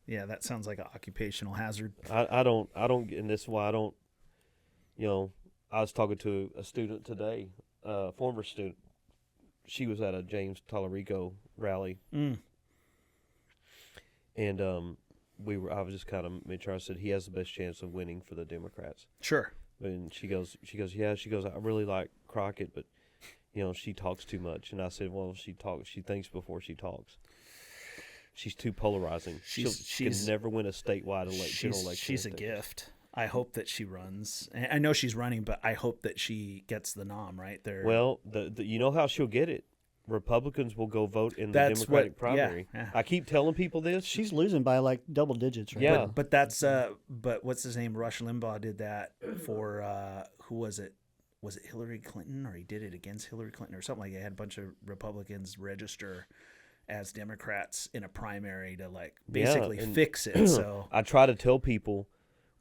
Yeah, that sounds like an occupational hazard. I don't, and this is why I don't, I was talking to a student today, former student. She was at a James Tallarico rally. Mm. And I was just kind of making sure. I said he has the best chance of winning for the Democrats. Sure. And she goes, yeah. She goes, I really like Crockett, but she talks too much. And I said, well, she thinks before she talks. She's too polarizing. She can never win a statewide general election. She's a gift. I hope that she runs. I know she's running, but I hope that she gets the nom right there. Well, you know how she'll get it. Republicans will go vote in the Democratic primary. Yeah. I keep telling people this. She's losing by like double digits, right? Yeah, but that's but what's his name? Rush Limbaugh did that for who was it? Was it Hillary Clinton, or he did it against Hillary Clinton or something like that? He had a bunch of Republicans register as Democrats in a primary to basically fix it. So I try to tell people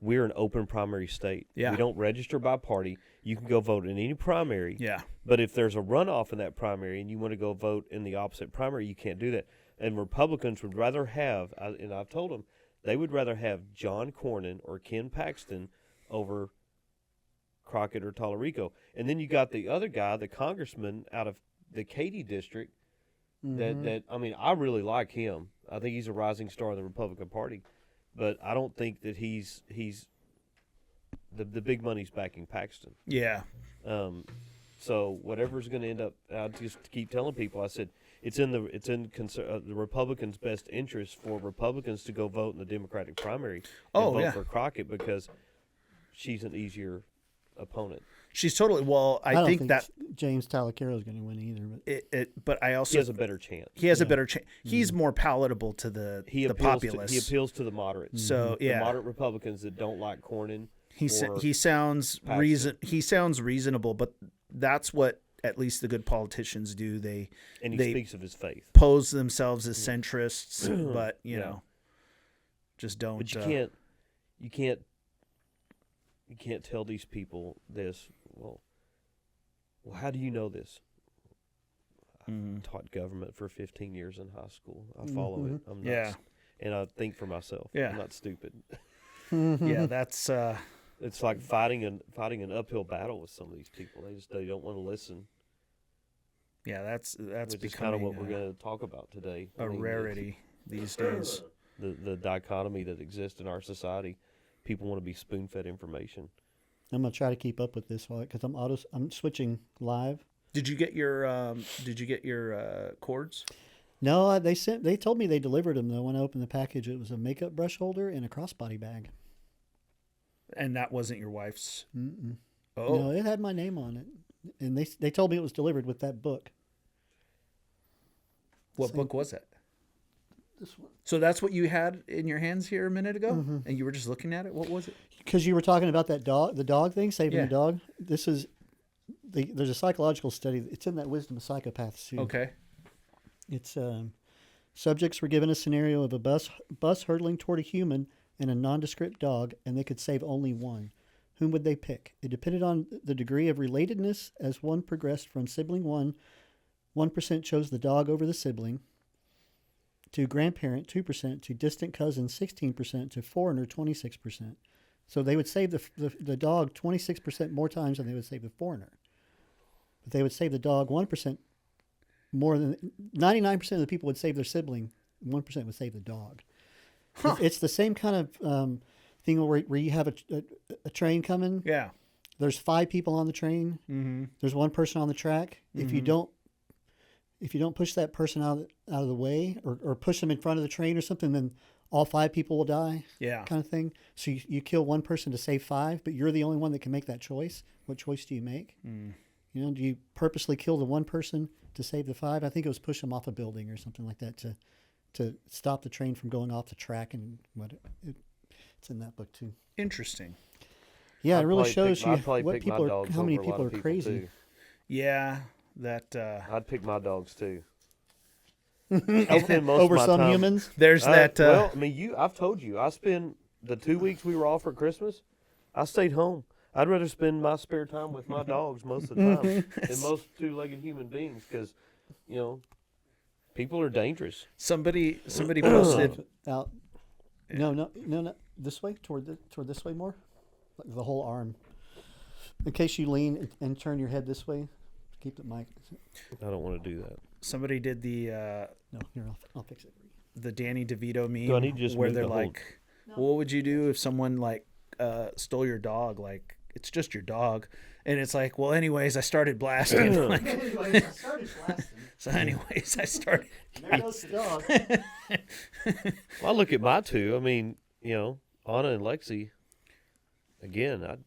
we're an open primary state. Yeah. We don't register by party. You can go vote in any primary. Yeah. But if there's a runoff in that primary and you want to go vote in the opposite primary, you can't do that. And Republicans would rather have, and I've told them, they would rather have John Cornyn or Ken Paxton over Crockett or Tallarico. And then you got the other guy, the congressman out of the Katy district, that I really like him. I think he's a rising star in the Republican Party. But I don't think that he's the big money's backing Paxton. Yeah. So whatever's going to end up, I just keep telling people. I said it's in the Republicans' best interest for Republicans to go vote in the Democratic primary and vote for Crockett because she's an easier opponent. She's totally. Well, I don't think that James Tallarico is going to win either. But I also he has a better chance. He has a better chance. He's more palatable to the populace. He appeals to the moderates. So the moderate Republicans that don't like Cornyn. He sounds reasonable, but that's what at least the good politicians do. They speaks of his faith. Pose themselves as centrists, but you know, just don't. But you can't tell these people this. Well, how do you know this? I taught government for 15 years in high school. I follow it. I'm not, and I think for myself. Yeah. I'm not stupid. Yeah, that's. It's like fighting an uphill battle with some of these people. They don't want to listen. Yeah, that's which is kind of what we're going to talk about today. A rarity these days. The dichotomy that exists in our society. People want to be spoon-fed information. I'm gonna try to keep up with this because I'm switching live. Did you get your cords? No, they told me they delivered them though. When I opened the package, it was a makeup brush holder and a crossbody bag. And that wasn't your wife's? Mm-mm. Oh, no, it had my name on it, and they told me it was delivered with that book. What book was it? This one. So that's what you had in your hands here a minute ago, and you were just looking at it. What was it? Because you were talking about the dog thing, saving the dog. This is there's a psychological study. It's in that Wisdom of Psychopaths too. Okay. It's subjects were given a scenario of a bus hurtling toward a human and a nondescript dog, and they could save only one. Whom would they pick? It depended on the degree of relatedness. As one progressed from sibling 1% chose the dog over the sibling. To grandparent, 2%. To distant cousin, 16%. To foreigner, 26%. So they would save the dog 26% more times than they would save the foreigner. But they would save the dog 1% more than 99% of the people would save their sibling. 1% would save the dog. Huh. It's the same kind of thing where you have a train coming. Yeah. There's 5 people on the train. Mm-hmm. There's 1 person on the track. Mm-hmm. If you don't push that person out of the way or push them in front of the train or something, then all 5 people will die. Yeah. Kind of thing. So you kill 1 person to save 5, but you're the only one that can make that choice. What choice do you make? Mm. Do you purposely kill the 1 person to save the 5? I think it was push them off a building or something like that to stop the train from going off the track, and it's in that book too. Interesting. Yeah, it really shows you how many people are crazy. Too. Yeah, that. I'd pick my dogs too. I spend most over of my some time, humans. There's that. Well, I mean, I've told you, I spend the 2 weeks we were off for Christmas. I stayed home. I'd rather spend my spare time with my dogs most of the time than most 2-legged human beings because, people are dangerous. Somebody posted out. No. This way, toward this way more, like the whole arm. In case you lean and turn your head this way, keep the mic. I don't want to do that. Somebody did the No, here I'll fix it. the Danny DeVito meme Do I need to just where move they're the whole- like, well, what would you do if someone like stole your dog? Like, it's just your dog. And it's like, well, anyways, I started blasting. Like, Anyways, I started blasting. so anyways, I started. There goes the dog. Well, I look at my two. I mean, Anna and Lexi. Again,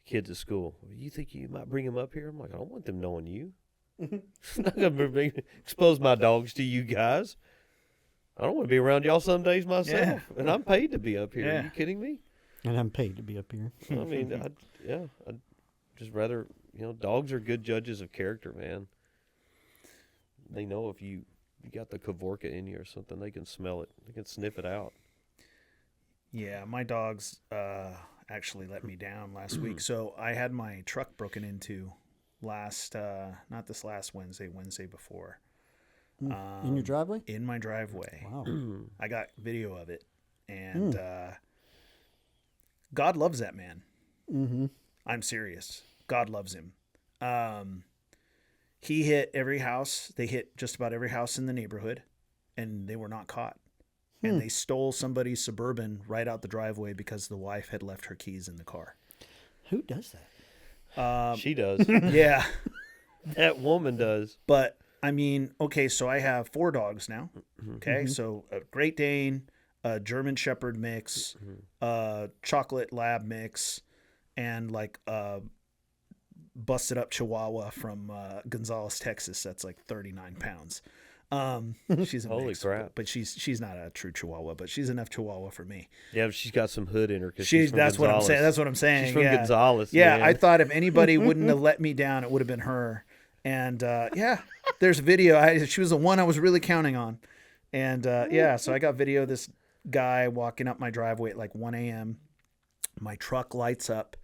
kids at school. You think you might bring them up here? I'm like, I don't want them knowing you. I'm not gonna expose my dogs to you guys. I don't want to be around y'all some days myself, and I'm paid to be up here. Are you kidding me? And I'm paid to be up here. I mean, I'd just rather, dogs are good judges of character, man. They know if you got the Kavorka in you or something, they can smell it. They can sniff it out. Yeah, my dogs actually let me down last week. So I had my truck broken into not this last Wednesday before. In your driveway? In my driveway. Wow. I got video of it. And God loves that man. Mm-hmm. I'm serious. God loves him. He hit every house. They hit just about every house in the neighborhood, and they were not caught. And they stole somebody's Suburban right out the driveway because the wife had left her keys in the car. Who does that? She does. Yeah. That woman does. But, I mean, okay, so I have 4 dogs now. Okay, so a Great Dane, a German Shepherd mix, a chocolate lab mix, and like a busted up Chihuahua from Gonzales, Texas. That's like 39 pounds. She's a Holy mix, crap. but she's not a true Chihuahua, but she's enough Chihuahua for me. Yeah, but she's got some hood in her. She's from That's what I'm Gonzales. saying. That's what I'm saying. She's from yeah. Gonzales. Yeah, man. I thought if anybody wouldn't have let me down, it would have been her. And there's video. She was the one I was really counting on. And so I got video of this guy walking up my driveway at like 1 a.m. My truck lights up.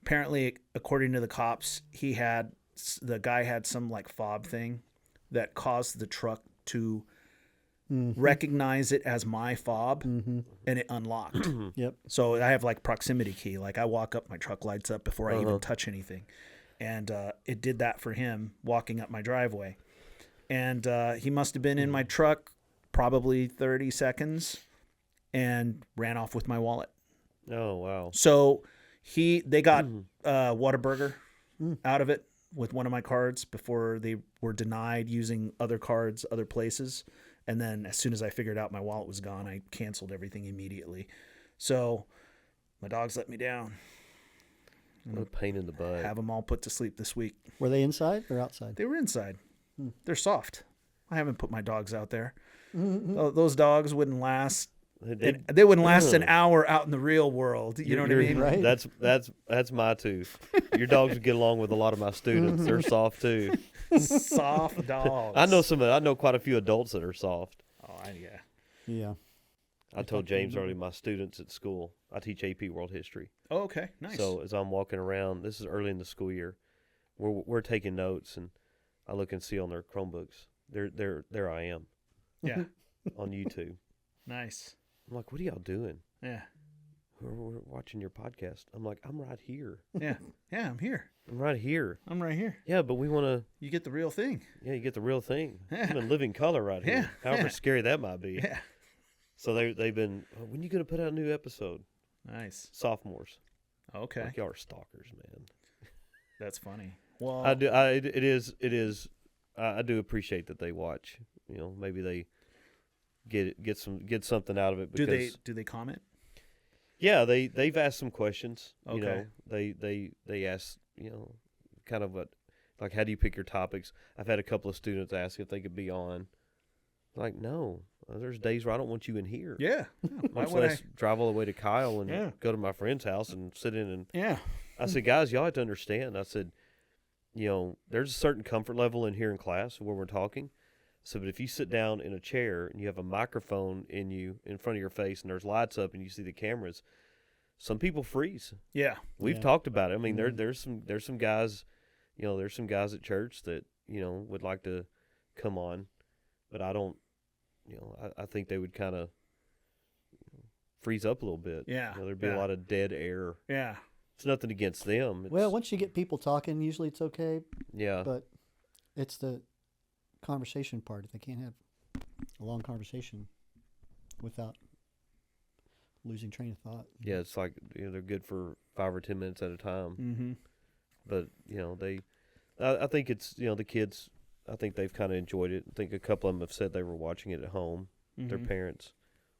Apparently, according to the cops, the guy had some like fob thing that caused the truck to recognize it as my fob, and it unlocked. Yep. So I have like proximity key. Like I walk up, my truck lights up before I even touch anything. And it did that for him walking up my driveway. And he must have been in my truck probably 30 seconds and ran off with my wallet. Oh, wow. So they got Whataburger out of it with one of my cards before they were denied using other cards other places. And then as soon as I figured out my wallet was gone, I canceled everything immediately. So my dogs let me down. What a pain in the butt. Have them all put to sleep this week. Were they inside or outside? They were inside. They're soft. I haven't put my dogs out there. Those dogs wouldn't last. They wouldn't last an hour out in the real world. You know what I mean? Right. That's my tooth. Your dogs would get along with a lot of my students. They're soft too. Soft dogs. I know quite a few adults that are soft. Oh, yeah. Yeah. I told James earlier, my students at school, I teach AP World History. Oh, okay. Nice. So as I'm walking around, this is early in the school year, we're taking notes, and I look and see on their Chromebooks, there I am. Yeah. On YouTube. Nice. I'm like, what are y'all doing? Yeah. We're watching your podcast. I'm like, I'm right here. Yeah. Yeah, I'm here. I'm right here. I'm right here. Yeah, but we want to. You get the real thing. Yeah, you get the real thing. Yeah. I'm in living color right here. Yeah. However scary that might be. Yeah. So they've been. When you gonna put out a new episode? Nice. Sophomores. Okay. Like y'all are stalkers, man. That's funny. Well, I do. It is. I do appreciate that they watch. Maybe they get something out of it. Because, do they comment? Yeah, they've asked some questions. Okay. They ask kind of what, like, how do you pick your topics? I've had a couple of students ask if they could be on. Like, no, there's days where I don't want you in here. Yeah. Why Much would less drive all the way to Kyle and Yeah. go to my friend's house and sit in and. Yeah. I said, guys, y'all have to understand. I said, there's a certain comfort level in here in class where we're talking. So, but if you sit down in a chair and you have a microphone in front of your face and there's lights up and you see the cameras, some people freeze. Yeah. We've talked about it. I mean, there's some guys, there's some guys at church that would like to come on, but I don't. I think they would kind of freeze up a little bit. Yeah, There'd be a lot of dead air. Yeah. It's nothing against them. Well, once you get people talking, usually it's okay. Yeah. But it's the conversation part. They can't have a long conversation without losing train of thought. Yeah, it's like they're good for 5 or 10 minutes at a time. Mm-hmm. But I think it's the kids. I think they've kind of enjoyed it. I think a couple of them have said they were watching it at home. Mm-hmm. Their parents.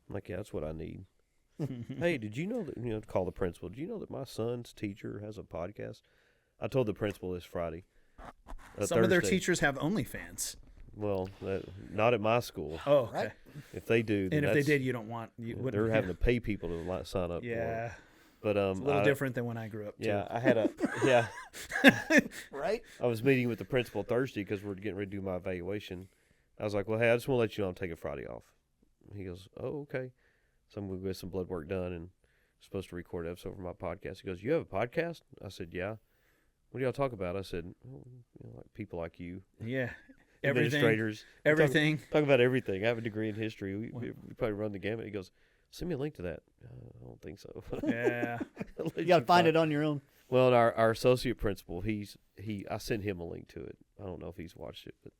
I'm like, yeah, that's what I need. Hey, did you know that? Call the principal. Did you know that my son's teacher has a podcast? I told the principal this Friday. Some of their teachers have OnlyFans. Well, not at my school. Oh, okay. Right. If they do, then And if they did, you don't want. they're having to pay people to sign up. Yeah. For it. But It's a little different than when I grew up. Too. Yeah, I had Right? I was meeting with the principal Thursday because we're getting ready to do my evaluation. I was like, well, hey, I just want to let you know I'm taking Friday off. He goes, oh, okay. So I'm going to get some blood work done and supposed to record an episode for my podcast. He goes, you have a podcast? I said, yeah. What do y'all talk about? I said, like people like you. Yeah. Administrators. Everything. Talk about everything. I have a degree in history. We probably run the gamut. He goes, send me a link to that. I don't think so. Yeah. You got to find it on your own. Well, our associate principal, I sent him a link to it. I don't know if he's watched it, but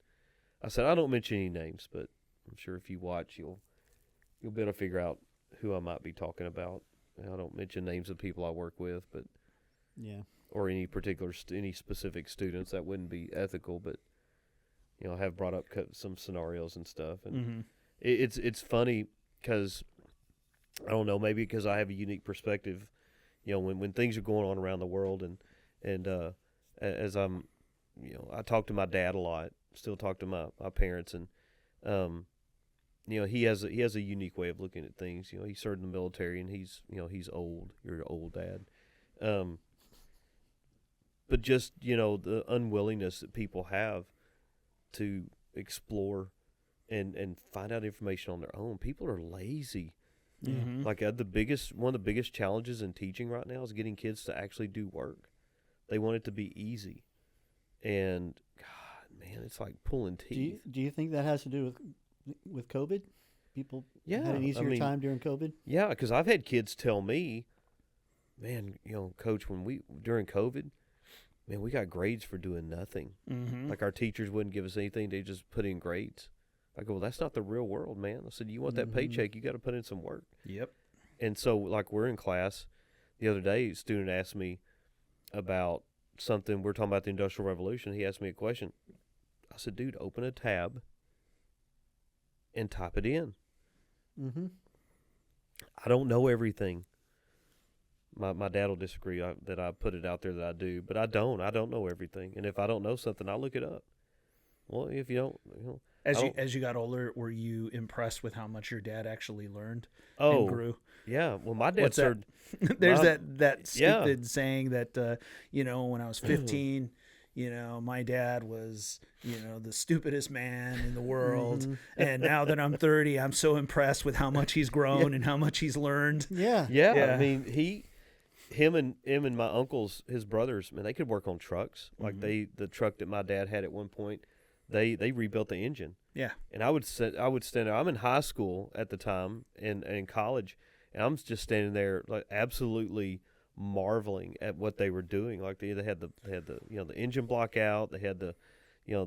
I said I don't mention any names, but I'm sure if you watch, you'll be able to figure out who I might be talking about. I don't mention names of people I work with, but Yeah. or any particular any specific students. That wouldn't be ethical, but I have brought up some scenarios and stuff, and Mm-hmm. it's funny because I don't know, maybe because I have a unique perspective. When things are going on around the world, and as I'm, I talk to my dad a lot. Still talk to my parents, and he has a unique way of looking at things. He served in the military, and he's old. You're an old dad, but just the unwillingness that people have to explore and find out information on their own. People are lazy. Mm-hmm. Like one of the biggest challenges in teaching right now is getting kids to actually do work. They want it to be easy, and God, man, it's like pulling teeth. Do you think that has to do with COVID? People had an easier time during COVID. Yeah, because I've had kids tell me, man, Coach, during COVID, man, we got grades for doing nothing. Mm-hmm. Like our teachers wouldn't give us anything; they just put in grades. I go, well, that's not the real world, man. I said, you want that paycheck, you got to put in some work. Yep. And so, like, we're in class. The other day, a student asked me about something. We're talking about the Industrial Revolution. He asked me a question. I said, dude, open a tab and type it in. Mm-hmm. I don't know everything. My dad will disagree that I put it out there that I do, but I don't. I don't know everything. And if I don't know something, I'll look it up. Well, if you don't, As you got older, were you impressed with how much your dad actually learned and grew? Yeah. Well, my dad What's that? served. There's that stupid saying that when I was 15, my dad was the stupidest man in the world, and now that I'm 30, I'm so impressed with how much he's grown and how much he's learned. Yeah. I mean, him and my uncles, his brothers, man, they could work on trucks. Like the truck that my dad had at one point. They rebuilt the engine. Yeah. And I would stand there. I'm in high school at the time and in college, and I'm just standing there like absolutely marveling at what they were doing. Like they had the engine block out, they had the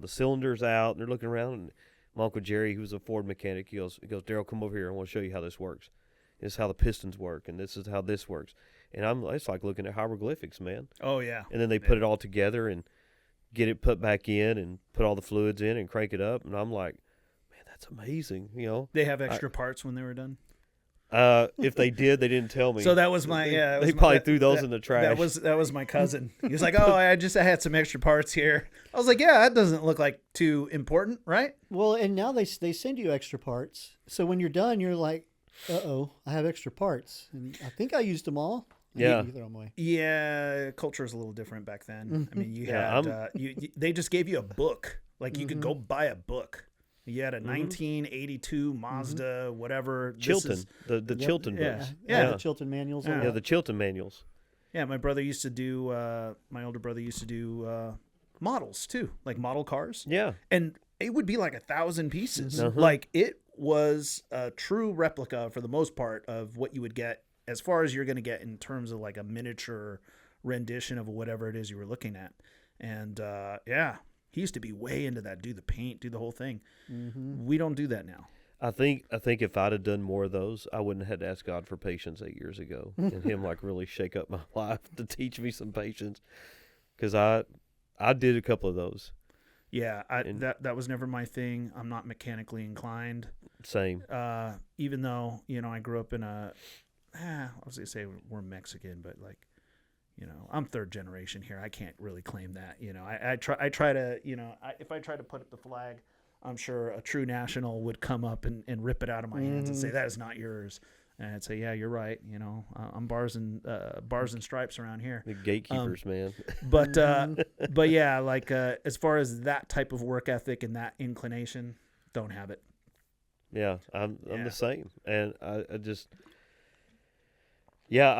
cylinders out, and they're looking around, and my Uncle Jerry, who was a Ford mechanic, he goes, Daryl, come over here, I want to show you how this works. This is how the pistons work, and this is how this works. And it's like looking at hieroglyphics, man. Oh yeah. And then they put it all together and get it put back in and put all the fluids in and crank it up. And I'm like, man, that's amazing. They have extra parts when they were done. If they did, they didn't tell me. So that was my They probably threw those in the trash. That was my cousin. He was like, "Oh, I had some extra parts here." I was like, "Yeah, that doesn't look like too important, right?" Well, and now they send you extra parts. So when you're done, you're like, "Uh-oh, I have extra parts, and I think I used them all." Yeah. You throw them away. Yeah, culture is a little different back then. I mean, you had they just gave you a book. Like you could go buy a book. You had a 1982 Mazda, whatever. Chilton, the Chilton books. Yeah, the Chilton manuals. Yeah, the Chilton manuals. Yeah, my brother used to do. My older brother used to do models too, like model cars. Yeah, and it would be like 1,000 pieces. Like it was a true replica for the most part of what you would get as far as you're going to get in terms of like a miniature rendition of whatever it is you were looking at. And yeah, he used to be way into that, do the paint, do the whole thing. Mm-hmm. We don't do that now. I think if I'd have done more of those, I wouldn't have had to ask God for patience 8 years ago, and Him like really shake up my life to teach me some patience, because I did a couple of those. Yeah, that was never my thing. I'm not mechanically inclined. Same. Even though I grew up in a, I was gonna say we're Mexican, but like, I'm third generation here. I can't really claim that. I try to if I try to put up the flag, I'm sure a true national would come up and rip it out of my hands and say, that is not yours. And I'd say, yeah, you're right. I'm bars and stripes around here. The gatekeepers, man. But yeah, like as far as that type of work ethic and that inclination, don't have it. Yeah, I'm the same. And I just, yeah,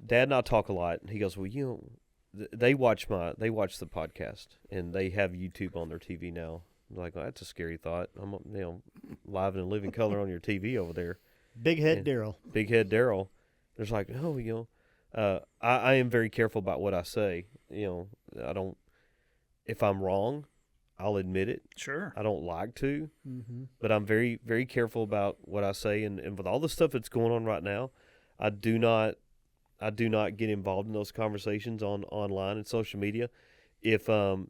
Dad and I talk a lot. And he goes, well, they watch the podcast, and they have YouTube on their TV now. I'm like, well, that's a scary thought. I'm live and in living color on your TV over there. Big head Daryl. Big head Daryl. There's like, I am very careful about what I say. I don't. If I'm wrong, I'll admit it. Sure. I don't like to, but I'm very, very careful about what I say. And with all the stuff that's going on right now, I do not get involved in those conversations online and social media. If the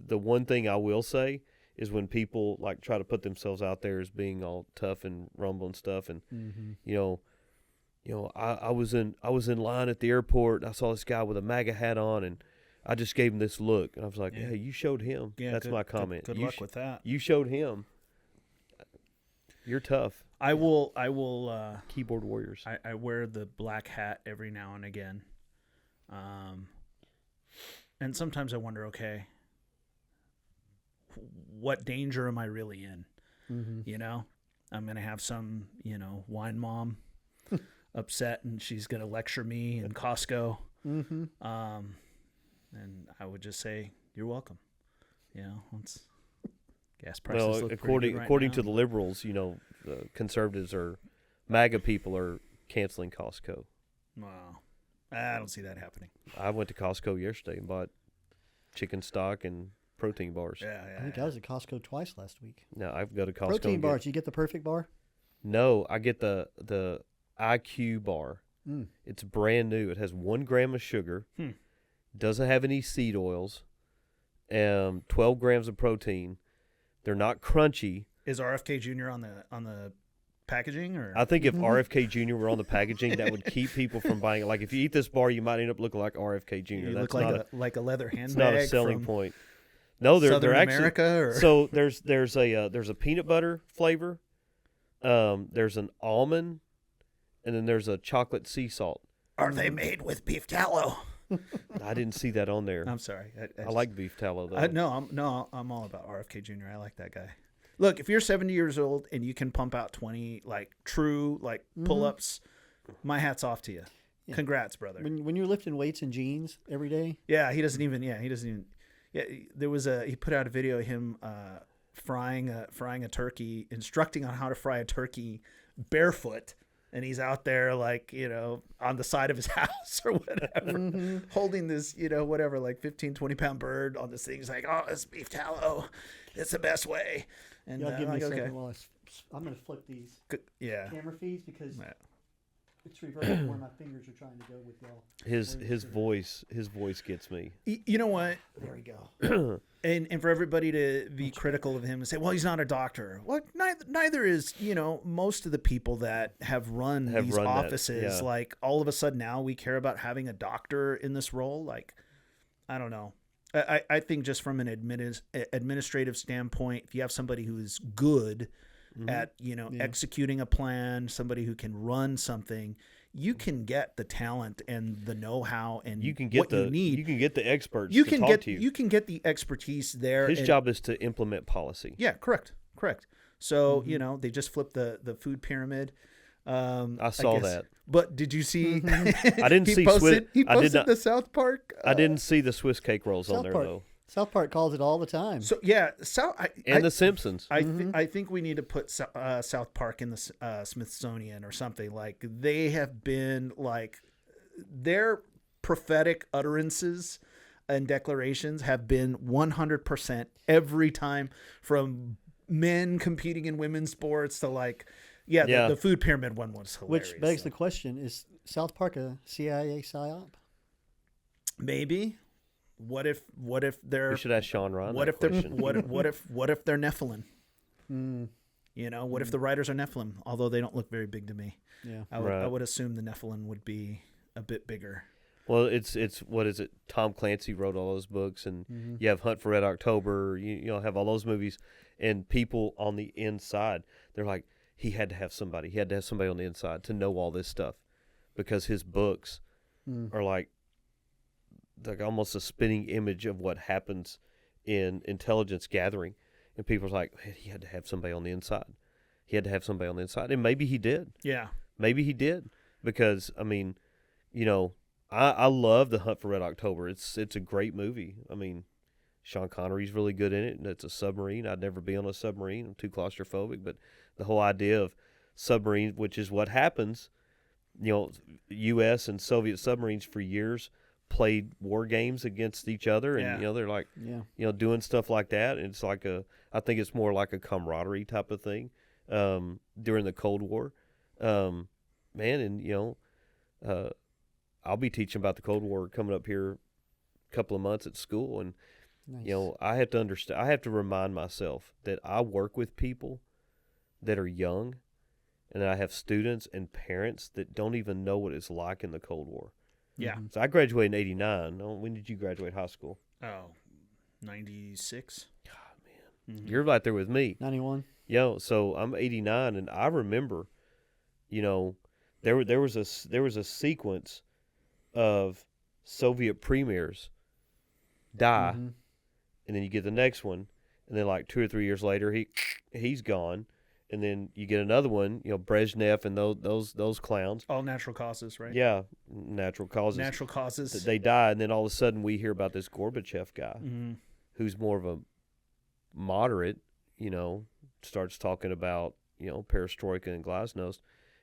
one thing I will say is when people like try to put themselves out there as being all tough and rumble and stuff, and I was in line at the airport. And I saw this guy with a MAGA hat on, and I just gave him this look, and I was like, "Hey, you showed him." Yeah, that's my comment. Good luck with that. You showed him. You're tough. I will. Keyboard warriors. I wear the black hat every now and again, and sometimes I wonder, okay, what danger am I really in? I'm going to have some, wine mom upset, and she's going to lecture me in Costco. And I would just say, you're welcome. It's gas prices look pretty good right according now. to the liberals, conservatives or MAGA people are canceling Costco. Wow. I don't see that happening. I went to Costco yesterday and bought chicken stock and protein bars. Yeah. I think I was at Costco twice last week. No, I go to Costco. Protein bars. You get the perfect bar? No, I get the IQ bar. It's brand new. It has 1 gram of sugar. Doesn't have any seed oils. 12 grams of protein. They're not crunchy. Is RFK Jr. on the packaging, or I think if RFK Jr. were on the packaging, that would keep people from buying it. Like if you eat this bar, you might end up looking like RFK Jr. You That's look like a leather handbag. It's not a selling point. No, they're actually America, or? So there's a peanut butter flavor, there's an almond, and then there's a chocolate sea salt. Are they made with beef tallow? I didn't see that on there. I'm sorry. I like beef tallow though. I'm all about RFK Jr. I like that guy. Look, if you're 70 years old and you can pump out 20 like true like pull-ups, my hat's off to you. Yeah. Congrats, brother. When you're lifting weights in jeans every day. Yeah, he doesn't even. Yeah, there was he put out a video of him frying a turkey, instructing on how to fry a turkey barefoot, and he's out there like on the side of his house or whatever, holding this whatever like 15-20 pound bird on this thing. He's like, oh, it's beef tallow, it's the best way. And give me like, a second okay. while I'm going to flip these camera feeds because it's reversed where my fingers are trying to go with y'all. His voice gets me. You know what? There we go. And for everybody to be critical of him and say, well, he's not a doctor. Well, neither is most of the people that have run these offices. Like all of a sudden now we care about having a doctor in this role. Like I don't know. I think just from an administrative standpoint, if you have somebody who is good at executing a plan, somebody who can run something, you can get the talent and the know-how, and you can get you need. You can get the experts. You to can talk to you. You can get the expertise there. His job is to implement policy. Yeah, correct. So they just flipped the food pyramid. I saw that. But did you see? I didn't see posted, Swiss. He posted the South Park. I didn't see the Swiss cake rolls on there though. South Park calls it all the time. So yeah, The Simpsons. I think we need to put South Park in the Smithsonian or something. Like, they have been like, their prophetic utterances and declarations have been 100% every time, from men competing in women's sports to like, the food pyramid one was hilarious. Which begs the question: is South Park a CIA psyop? Maybe. What if they're? We should ask Sean Ryan. What if question. what if they're Nephilim? You know, what if the writers are Nephilim? Although they don't look very big to me. Yeah, I would assume the Nephilim would be a bit bigger. Well, it's what is it? Tom Clancy wrote all those books, and you have Hunt for Red October. You have all those movies, and people on the inside, they're like, he had to have somebody. He had to have somebody on the inside to know all this stuff, because his books are like almost a spinning image of what happens in intelligence gathering, and people's like, he had to have somebody on the inside. He had to have somebody on the inside, and maybe he did. Yeah, maybe he did, because I mean, I love The Hunt for Red October. It's a great movie. I mean, Sean Connery's really good in it, and it's a submarine. I'd never be on a submarine. I'm too claustrophobic, but the whole idea of submarines, which is what happens, U.S. and Soviet submarines for years played war games against each other, and they're like, doing stuff like that. And it's like I think it's more like a camaraderie type of thing during the Cold War, I'll be teaching about the Cold War coming up here a couple of months at school, and nice. I have to understand. I have to remind myself that I work with people that are young, and that I have students and parents that don't even know what it's like in the Cold War. Yeah. So I graduated in '89. When did you graduate high school? 96. God, man, you're right there with me. 91. So I'm 89, and I remember, there was a sequence of Soviet premiers die, and then you get the next one, and then like 2 or 3 years later he's gone, and then you get another one, Brezhnev and those clowns. All natural causes, right? Yeah, natural causes. Natural causes. They die, and then all of a sudden we hear about this Gorbachev guy, who's more of a moderate, starts talking about perestroika and glasnost,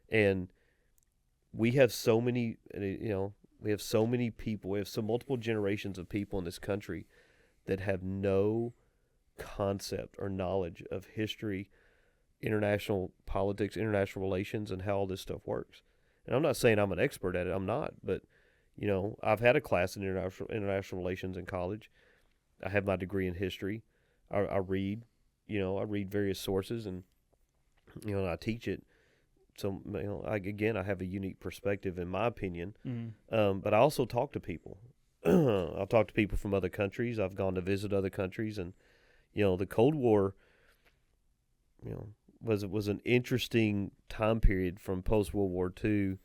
and we have so many, we have so many people, we have so multiple generations of people in this country that have no concept or knowledge of history, international politics, international relations, and how all this stuff works. And I'm not saying I'm an expert at it. I'm not. But, I've had a class in international relations in college. I have my degree in history. I read, I read various sources, and, and I teach it. So, I have a unique perspective, in my opinion. But I also talk to people. I've talked to people from other countries. I've gone to visit other countries. And, the Cold War, was an interesting time period from post-World War II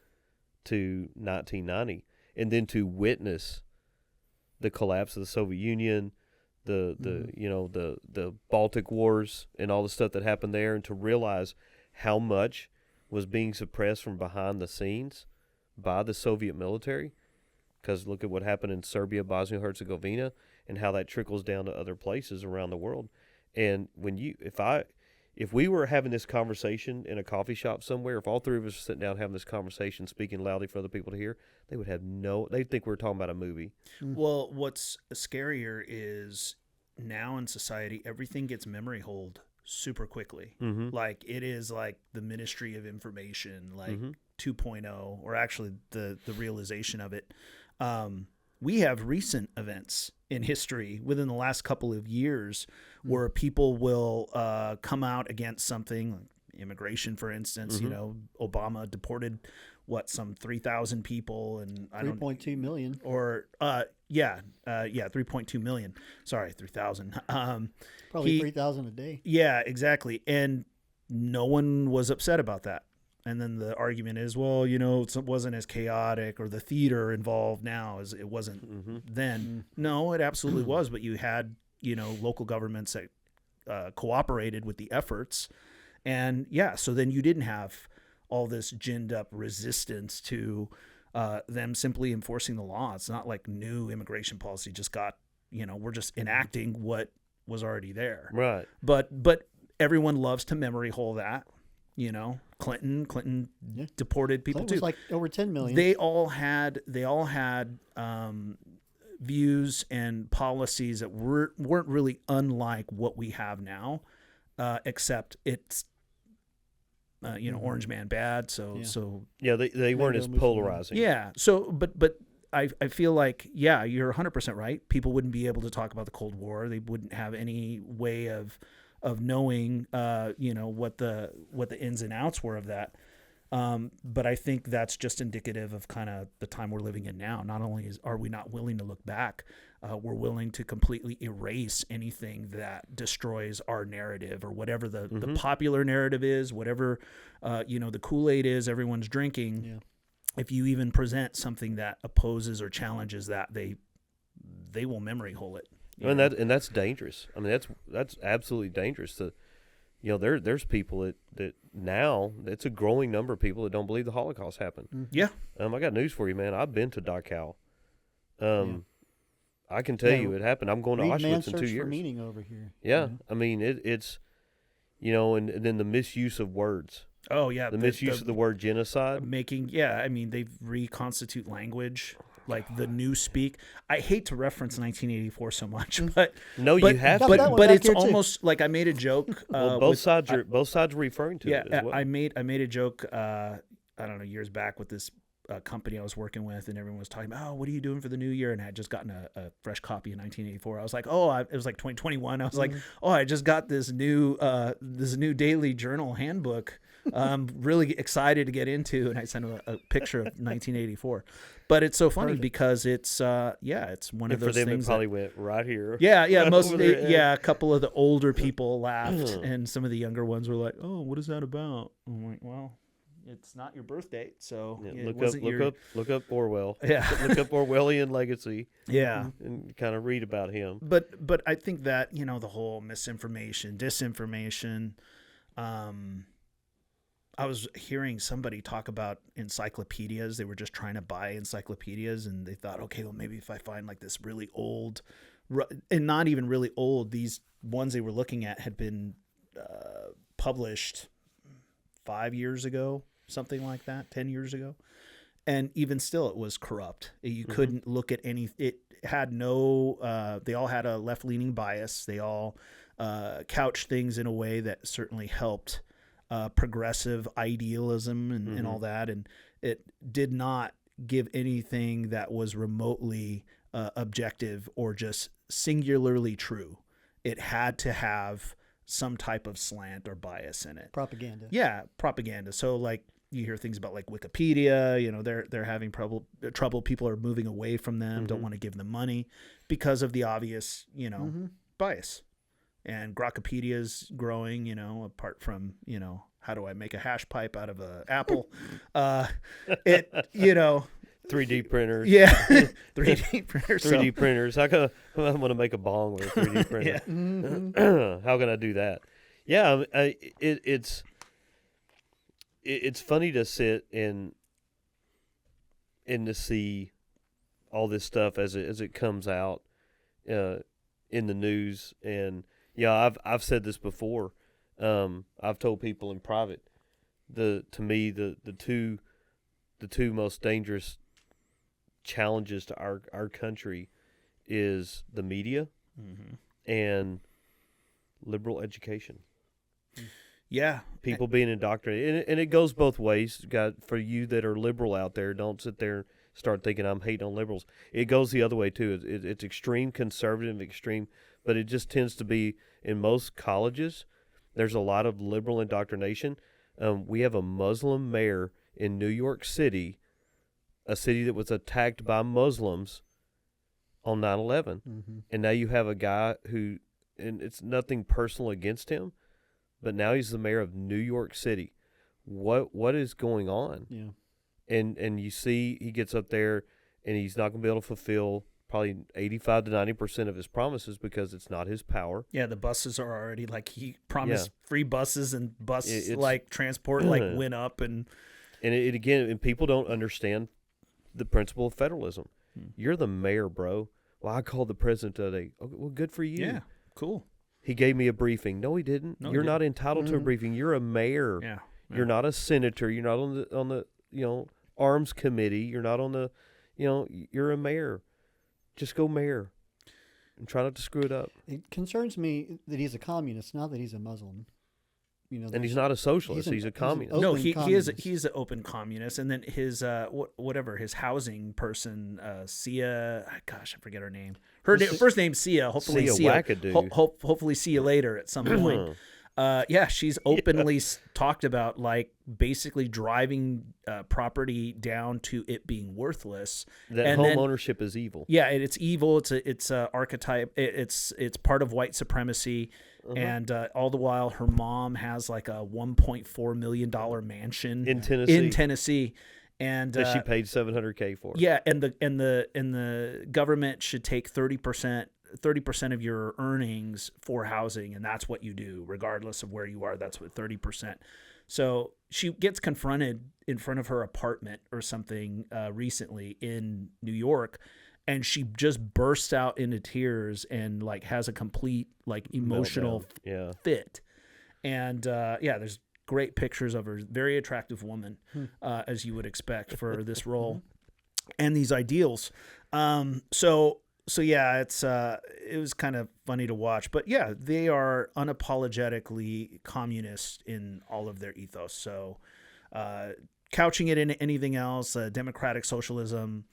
to 1990. And then to witness the collapse of the Soviet Union, the Baltic Wars and all the stuff that happened there, and to realize how much was being suppressed from behind the scenes by the Soviet military. Because look at what happened in Serbia, Bosnia-Herzegovina, and how that trickles down to other places around the world. And if we were having this conversation in a coffee shop somewhere, if all three of us were sitting down having this conversation, speaking loudly for other people to hear, they'd think we were talking about a movie. Well, what's scarier is now in society, everything gets memory hold super quickly. Like, it is like the Ministry of Information, like 2.0, or actually the realization of it. We have recent events in history within the last couple of years where people will come out against something, like immigration, for instance. Obama deported some 3,000 people, and 3.2 million. Or 3.2 million. Sorry, 3,000. Probably 3,000 a day. Yeah, exactly. And no one was upset about that. And then the argument is, well, it wasn't as chaotic, or the theater involved now as it wasn't then. No, it absolutely was. But you had, local governments that cooperated with the efforts. And so then you didn't have all this ginned up resistance to them simply enforcing the law. It's not like new immigration policy just got we're just enacting what was already there. Right. But everyone loves to memory hole that. Clinton deported people Clinton too. was like over 10 million. They all had views and policies that weren't really unlike what we have now, except it's Orange Man bad. So they weren't as polarizing. Yeah. So but I feel like you're 100% right. People wouldn't be able to talk about the Cold War. They wouldn't have any way of knowing what the ins and outs were of that. But I think that's just indicative of kind of the time we're living in now. Not only are we not willing to look back, we're willing to completely erase anything that destroys our narrative or whatever the popular narrative is, whatever the Kool-Aid is everyone's drinking. Yeah. If you even present something that opposes or challenges that, they will memory hole it. And that's dangerous. I mean, that's absolutely dangerous. There's people that now it's a growing number of people that don't believe the Holocaust happened. Mm-hmm. Yeah. I got news for you, man. I've been to Dachau. I can tell you it happened. I'm going to Auschwitz in 2 years. For meaning over here. Yeah. I mean, it's and then the misuse of words. Oh yeah, the misuse of the word genocide. They've reconstitute language. Like the new speak. I hate to reference 1984 so much, but you have to. But it's almost like I made a joke. Both sides are referring to it as well. I made a joke. I don't know, years back with this company I was working with, and everyone was talking about, what are you doing for the new year? And I had just gotten a fresh copy of 1984. I was like, it was like 2021. I was like, I just got this new daily journal handbook. Really excited to get into, and I sent a picture of 1984. But it's so funny because it's it's one of those for them things it probably went right here. A couple of the older people laughed, and some of the younger ones were like, "Oh, what is that about?" I'm like, "Well, it's not your birth date, so look up Orwell. Yeah, look up Orwellian legacy. Yeah, and kind of read about him. But I think that the whole misinformation, disinformation. I was hearing somebody talk about encyclopedias. They were just trying to buy encyclopedias, and they thought, okay, well, maybe if I find like this really old, and not even really old, these ones they were looking at had been published 5 years ago, something like that, 10 years ago. And even still, it was corrupt. You couldn't look at any, it had no, they all had a left-leaning bias. They all couched things in a way that certainly helped progressive idealism and all that, and it did not give anything that was remotely objective or just singularly true. It had to have some type of slant or bias in it. Propaganda. Yeah, propaganda. So like you hear things about like Wikipedia, they're having trouble. People are moving away from them, don't want to give them money because of the obvious, bias. And Grokkopedia's growing, apart from, how do I make a hash pipe out of an apple? 3D printers. Yeah. 3D printers. 3D printers. I'm going to make a bong with a 3D printer. Yeah. How can I do that? Yeah. It's funny to sit and to see all this stuff as it comes out in the news. And I've said this before. I've told people in private. To me the two most dangerous challenges to our country is the media and liberal education. Yeah, people being indoctrinated, and it goes both ways. For you that are liberal out there, don't sit there and start thinking I'm hating on liberals. It goes the other way too. It's extreme conservative, but it just tends to be in most colleges. There's a lot of liberal indoctrination. We have a Muslim mayor in New York City, a city that was attacked by Muslims on 9/11. And now you have a guy who, and it's nothing personal against him, but now he's the mayor of New York City. What is going on? Yeah. And you see he gets up there and he's not going to be able to fulfill probably 85 to 90% of his promises because it's not his power. Yeah, the buses are already he promised free buses, and transport went up and people don't understand the principle of federalism. You're the mayor, bro. Well, I called the president today. Okay, well, good for you. Yeah, cool. He gave me a briefing. No, he didn't. No, he You're not didn't. entitled to a briefing. You're a mayor. Yeah. You're not a senator. You're not on the arms committee. You're not on the you're a mayor. Just go mayor and try not to screw it up. It concerns me that he's a communist, not that he's a Muslim. And he's not a socialist. He's a communist. No, open he's communist. an open communist. And then his his housing person, Sia, gosh, I forget her name. Her first name's Sia. Hopefully Sia Wackadoo. Hopefully see you later at some point. She's openly talked about like basically driving property down to it being worthless. That home ownership is evil. Yeah, it's evil. It's a archetype. It's part of white supremacy. And all the while, her mom has like a $1.4 million mansion in Tennessee. And that she paid $700K for. Yeah, and the government should take 30% of your earnings for housing, and that's what you do, regardless of where you are. That's what 30%. So she gets confronted in front of her apartment or something recently in New York, and she just bursts out into tears and like has a complete like emotional fit. And there's great pictures of her, very attractive woman, as you would expect for this role and these ideals. So yeah, it was kind of funny to watch, but yeah, they are unapologetically communist in all of their ethos. So, couching it in anything else, democratic socialism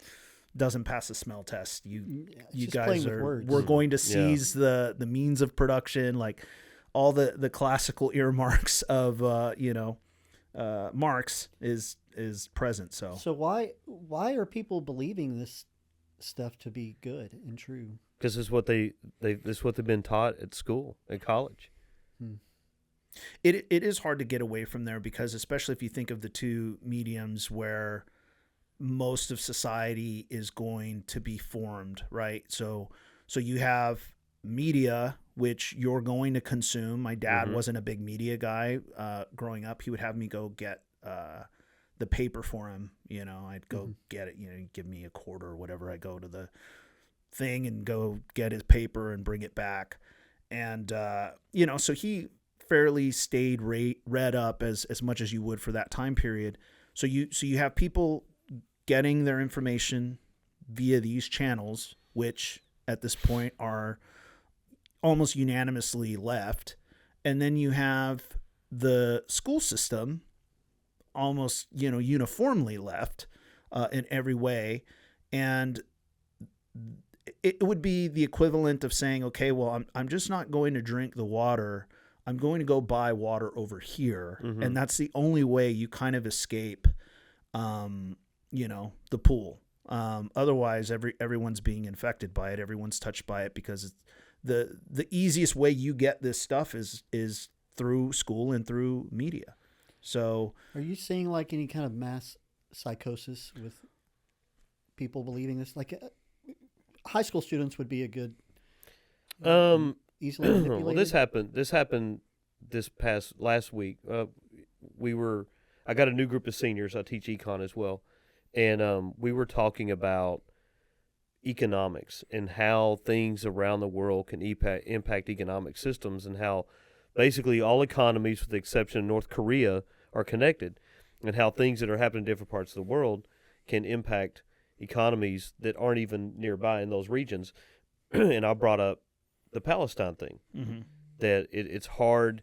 doesn't pass the smell test. You guys we're going to seize the means of production, like all the classical earmarks of Marx is present. So why are people believing this stuff to be good and true? Because it's what they've been taught at school, at college. It is hard to get away from there, because especially if you think of the two mediums where most of society is going to be formed, right? So you have media, which you're going to consume. My dad wasn't a big media guy growing up. He would have me go get the paper for him. I'd go get it. He'd give me a quarter or whatever. I go to the thing and go get his paper and bring it back. And so he fairly stayed read up as much as you would for that time period. So you have people getting their information via these channels, which at this point are almost unanimously left. And then you have the school system almost, uniformly left in every way. And it would be the equivalent of saying, okay, well, I'm just not going to drink the water. I'm going to go buy water over here. And that's the only way you kind of escape, the pool. Otherwise, everyone's being infected by it. Everyone's touched by it, because it's the easiest way you get this stuff is through school and through media. So, are you seeing like any kind of mass psychosis with people believing this? Like high school students would be a good easily manipulated. Well, this happened last week. I got a new group of seniors. I teach econ as well, and we were talking about economics and how things around the world can impact economic systems, and how basically all economies, with the exception of North Korea, are connected, and how things that are happening in different parts of the world can impact economies that aren't even nearby in those regions. And I brought up the Palestine thing, that it's hard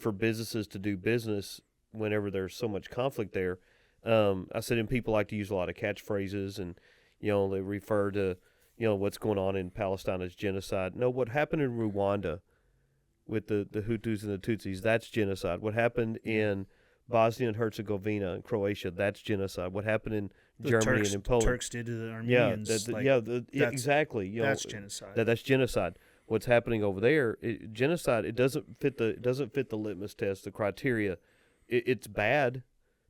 for businesses to do business whenever there's so much conflict there. I said, and people like to use a lot of catchphrases, and they refer to what's going on in Palestine as genocide. No, what happened in Rwanda with the Hutus and the Tutsis, that's genocide. What happened in Bosnia and Herzegovina and Croatia, that's genocide. What happened in Germany and in Poland, Turks did to the Armenians. Exactly. That's genocide. That's genocide. What's happening over there, genocide? It doesn't fit the litmus test, the criteria. It's bad.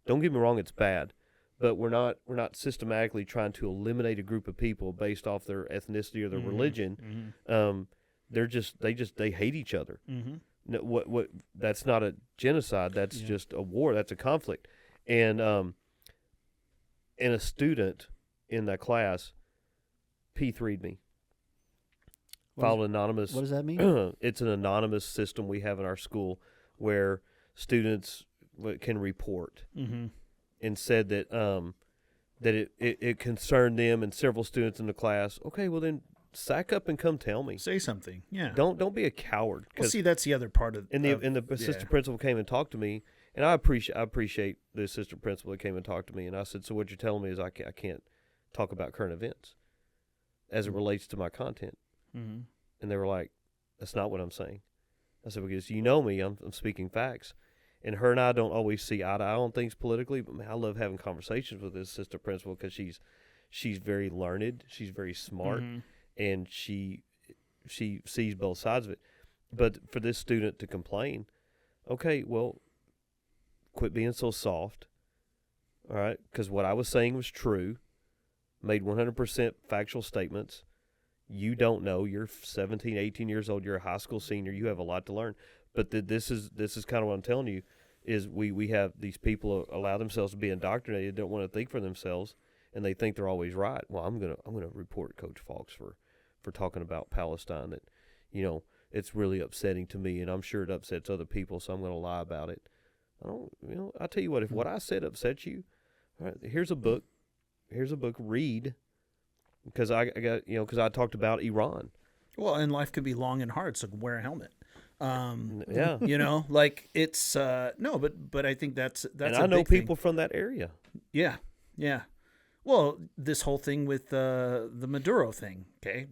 Don't get me wrong, it's bad. But we're not systematically trying to eliminate a group of people based off their ethnicity or their religion. They hate each other. No, what that's not a genocide. That's just a war. That's a conflict. And a student in that class P3'd me filed anonymous. What does that mean? It's an anonymous system we have in our school where students can report, and said that that it concerned them and several students in the class. Okay, well then sack up and come tell me. Say something. Yeah. Don't be a coward. Well, see, that's the other part of. And the assistant principal came and talked to me, and I appreciate the assistant principal that came and talked to me, and I said, so what you're telling me is I can't talk about current events as it relates to my content. Mm-hmm. And they were like, that's not what I'm saying. I said, because you know me, I'm speaking facts. And her and I don't always see eye to eye on things politically, but man, I love having conversations with this assistant principal because she's very learned, she's very smart, and she sees both sides of it. But for this student to complain, okay, well, quit being so soft, all right? Because what I was saying was true, made 100% factual statements. You don't know. You're 17, 18 years old. You're a high school senior. You have a lot to learn. But this is kind of what I'm telling you, is we have these people allow themselves to be indoctrinated, don't want to think for themselves, and they think they're always right. Well, I'm gonna report Coach Faulks for talking about Palestine. That, it's really upsetting to me, and I'm sure it upsets other people, so I'm going to lie about it. I tell you what, if what I said upsets you, all right, here's a book, read, because I got, because I talked about Iran. Well, and life could be long and hard, so wear a helmet. Yeah. Like it's, no, but I think that's and a I know big people thing. from that area. Yeah. Yeah. Well, this whole thing with the Maduro thing, okay?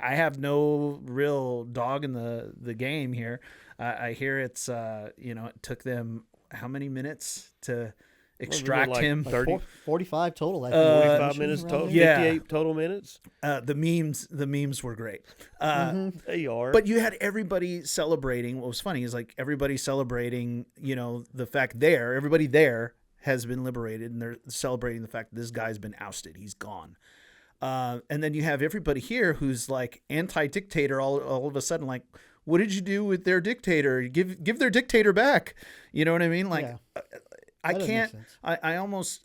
I have no real dog in the game here. I hear it's, it took them how many minutes to extract him? 45 total. 45 minutes total. Yeah. 58 total minutes. The memes were great. They are. But you had everybody celebrating. What was funny is like everybody celebrating, the fact everybody there has been liberated, and they're celebrating the fact that this guy's been ousted. He's gone. And then you have everybody here who's like anti-dictator all of a sudden, like, what did you do with their dictator? Give their dictator back. You know what I mean? Like, yeah. I can't, I almost,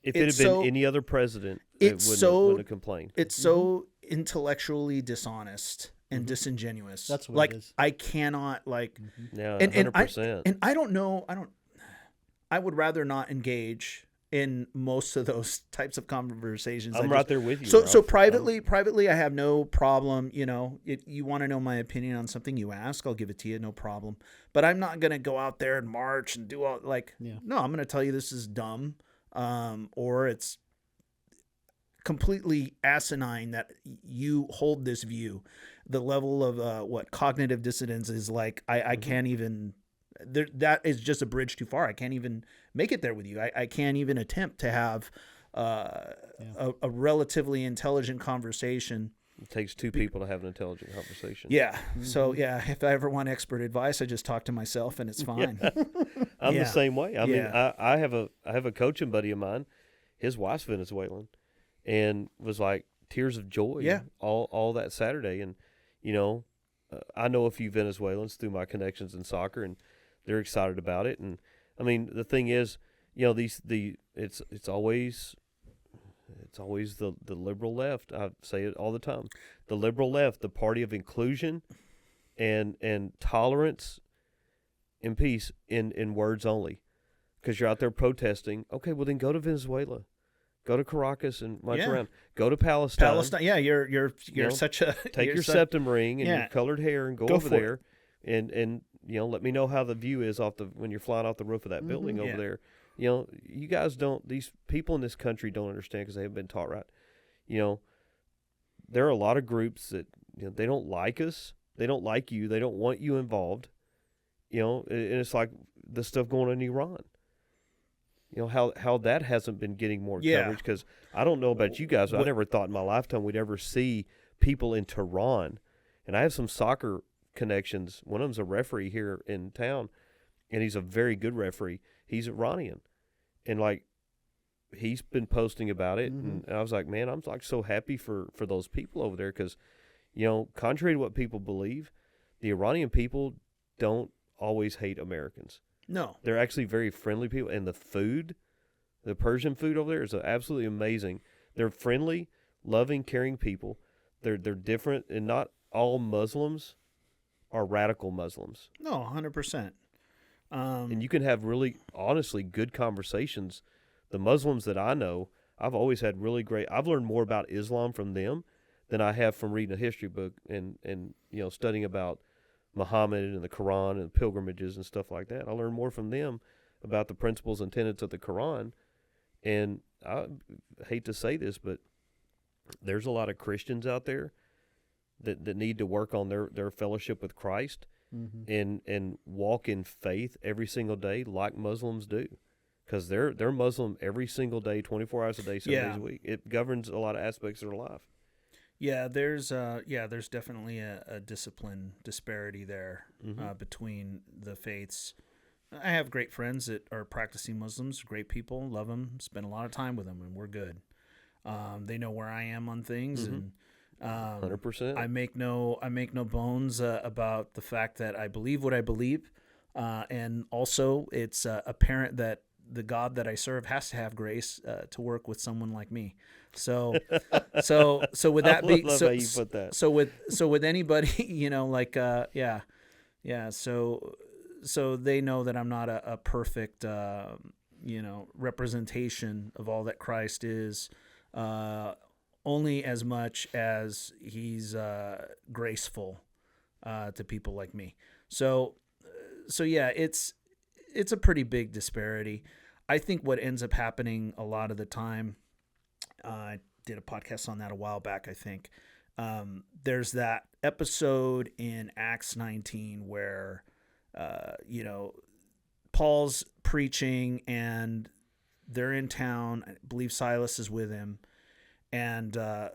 if it had been any other president, it wouldn't have complained. It's so intellectually dishonest and disingenuous. That's what like, it is. I cannot yeah, 100%. And I don't know. I would rather not engage in most of those types of conversations. I'm right there with you. So privately, I have no problem. You want to know my opinion on something, you ask, I'll give it to you, no problem. But I'm not going to go out there and march and do all no, I'm going to tell you this is dumb, or it's completely asinine that you hold this view. The level of cognitive dissonance is like, I can't even. That is just a bridge too far. I can't even make it there with you. I can't even attempt to have a relatively intelligent conversation. It takes two people to have an intelligent conversation. Yeah. Mm-hmm. So if I ever want expert advice, I just talk to myself and it's fine. Yeah. I'm the same way. I mean, I have a coaching buddy of mine. His wife's Venezuelan, and was like tears of joy. Yeah. All that Saturday, and I know a few Venezuelans through my connections in soccer, and they're excited about it. And I mean, the thing is, it's always the liberal left. I say it all the time. The liberal left, the party of inclusion and tolerance and peace in words only. Because you're out there protesting. Okay, well then go to Venezuela. Go to Caracas and march around. Go to Palestine. Yeah, you're such a take your septum ring and your colored hair and go over there it. and let me know how the view is when you're flying off the roof of that building over there. You guys these people in this country don't understand because they haven't been taught right. There are a lot of groups that they don't like us. They don't like you. They don't want you involved. And it's like the stuff going on in Iran. How that hasn't been getting more coverage, because I don't know about you guys, but I never thought in my lifetime we'd ever see people in Tehran. And I have some soccer connections. One of them's a referee here in town, and he's a very good referee. He's Iranian. And he's been posting about it, and I was like, man, I'm so happy for those people over there, because, contrary to what people believe, the Iranian people don't always hate Americans. No. They're actually very friendly people. And the food, the Persian food over there is absolutely amazing. They're friendly, loving, caring people. They're different, and not all Muslims are radical Muslims. No, 100%. And you can have really, honestly, good conversations. The Muslims that I know, I've always had really great. I've learned more about Islam from them than I have from reading a history book and studying about Muhammad and the Quran and pilgrimages and stuff like that. I learned more from them about the principles and tenets of the Quran. And I hate to say this, but there's a lot of Christians out there that need to work on their fellowship with Christ and walk in faith every single day like Muslims do. Because they're Muslim every single day, 24 hours a day, 7 days a week. It governs a lot of aspects of their life. Yeah, there's definitely a discipline disparity there between the faiths. I have great friends that are practicing Muslims, great people, love them, spend a lot of time with them, and we're good. They know where I am on things, and 100%. I make no bones about the fact that I believe what I believe, and also it's apparent that the God that I serve has to have grace to work with someone like me. So with that being love how you put that. So with anybody, so they know that I'm not a perfect representation of all that Christ is, only as much as he's graceful to people like me. So yeah, it's a pretty big disparity. I think what ends up happening a lot of the time, I did a podcast on that a while back, I think. There's that episode in Acts 19 where, Paul's preaching and they're in town. I believe Silas is with him. And the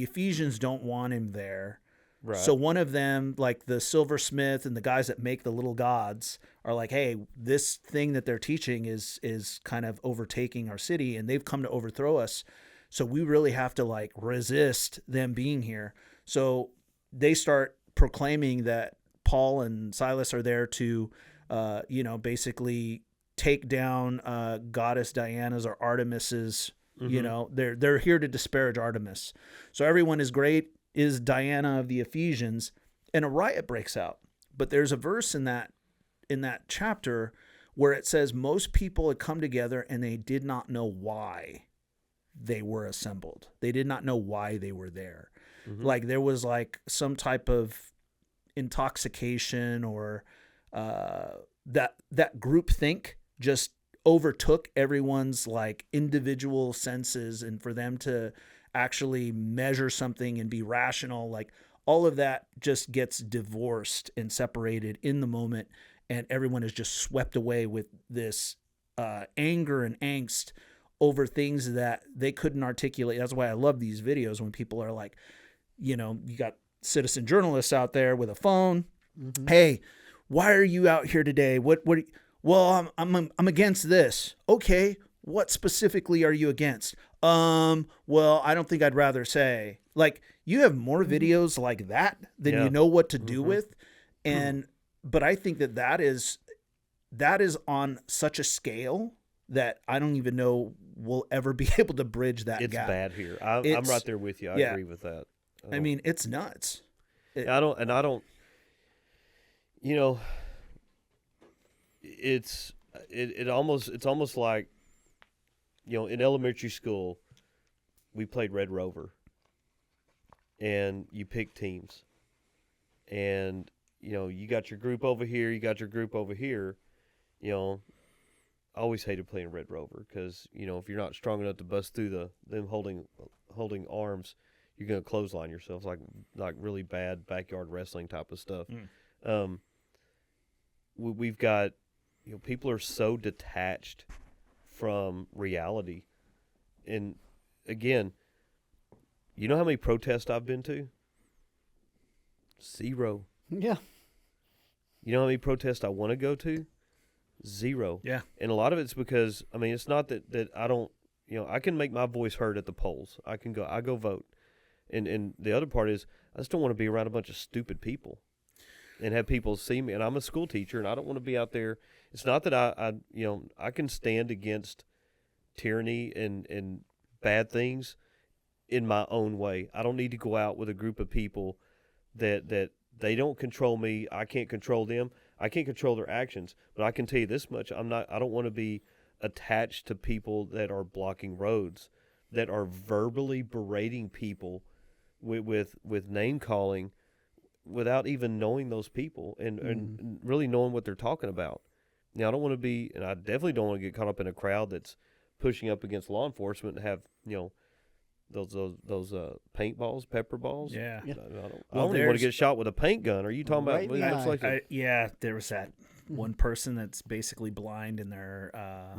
Ephesians don't want him there. Right. So one of them, like the silversmith and the guys that make the little gods, are like, hey, this thing that they're teaching is kind of overtaking our city, and they've come to overthrow us. So we really have to like resist them being here. So they start proclaiming that Paul and Silas are there to, basically take down goddess Diana's or Artemis's. They're here to disparage Artemis. So everyone is Diana of the Ephesians, and a riot breaks out. But there's a verse in that chapter where it says most people had come together and they did not know why they were assembled. They did not know why they were there. Like there was like some type of intoxication or that groupthink just overtook everyone's like individual senses, and for them to actually measure something and be rational, like all of that just gets divorced and separated in the moment, and everyone is just swept away with this anger and angst over things that they couldn't articulate. That's why I love these videos when people are like, you got citizen journalists out there with a phone. Hey, why are you out here today? Well, I'm against this. Okay, what specifically are you against? Well, I don't think I'd rather say. Like, you have more videos like that than you know what to do with. But I think that is on such a scale that I don't even know we'll ever be able to bridge that gap. It's bad here. I'm right there with you. I agree with that. I mean, it's nuts. It's almost like, in elementary school, we played Red Rover, and you pick teams, and you got your group over here, you got your group over here. I always hated playing Red Rover because if you're not strong enough to bust through them holding arms, you're gonna clothesline yourself, like really bad backyard wrestling type of stuff. We've got people are so detached from reality. And again, you know how many protests I've been to? 0. Yeah. You know how many protests I want to go to? 0. Yeah. And a lot of it's because, it's not that I don't, I can make my voice heard at the polls. I go vote. And the other part is I just don't want to be around a bunch of stupid people and have people see me. And I'm a school teacher, and I don't want to be out there. It's not that I can stand against tyranny and bad things in my own way. I don't need to go out with a group of people that they don't control me. I can't control them. I can't control their actions. But I can tell you this much: I don't want to be attached to people that are blocking roads, that are verbally berating people with name calling, without even knowing those people and really knowing what they're talking about. Now, I don't want to be, and I definitely don't want to get caught up in a crowd that's pushing up against law enforcement and have, those paintballs, pepper balls. Yeah. Yeah. I don't even want to get shot with a paint gun. Are you talking Right about? behind. Yeah, there was that one person that's basically blind in their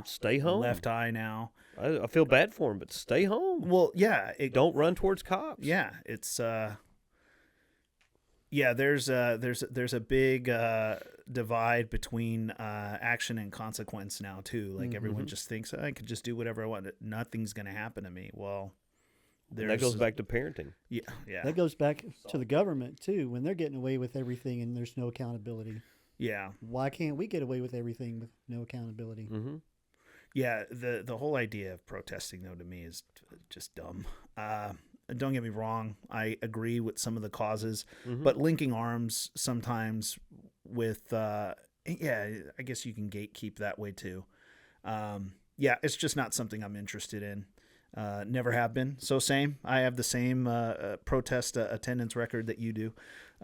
Stay home. left eye now. I feel bad for him, but stay home. Well, yeah. Don't run towards cops. Yeah, it's there's a big divide between action and consequence now too. Like everyone just thinks I could just do whatever I want. Nothing's going to happen to me. Well, that goes back to parenting. Yeah. That goes back to the government too, when they're getting away with everything and there's no accountability. Yeah. Why can't we get away with everything with no accountability? Mm-hmm. Yeah, the whole idea of protesting, though, to me is just dumb. Don't get me wrong. I agree with some of the causes, but linking arms sometimes with, I guess you can gatekeep that way too. It's just not something I'm interested in. Never have been. So same. I have the same protest attendance record that you do.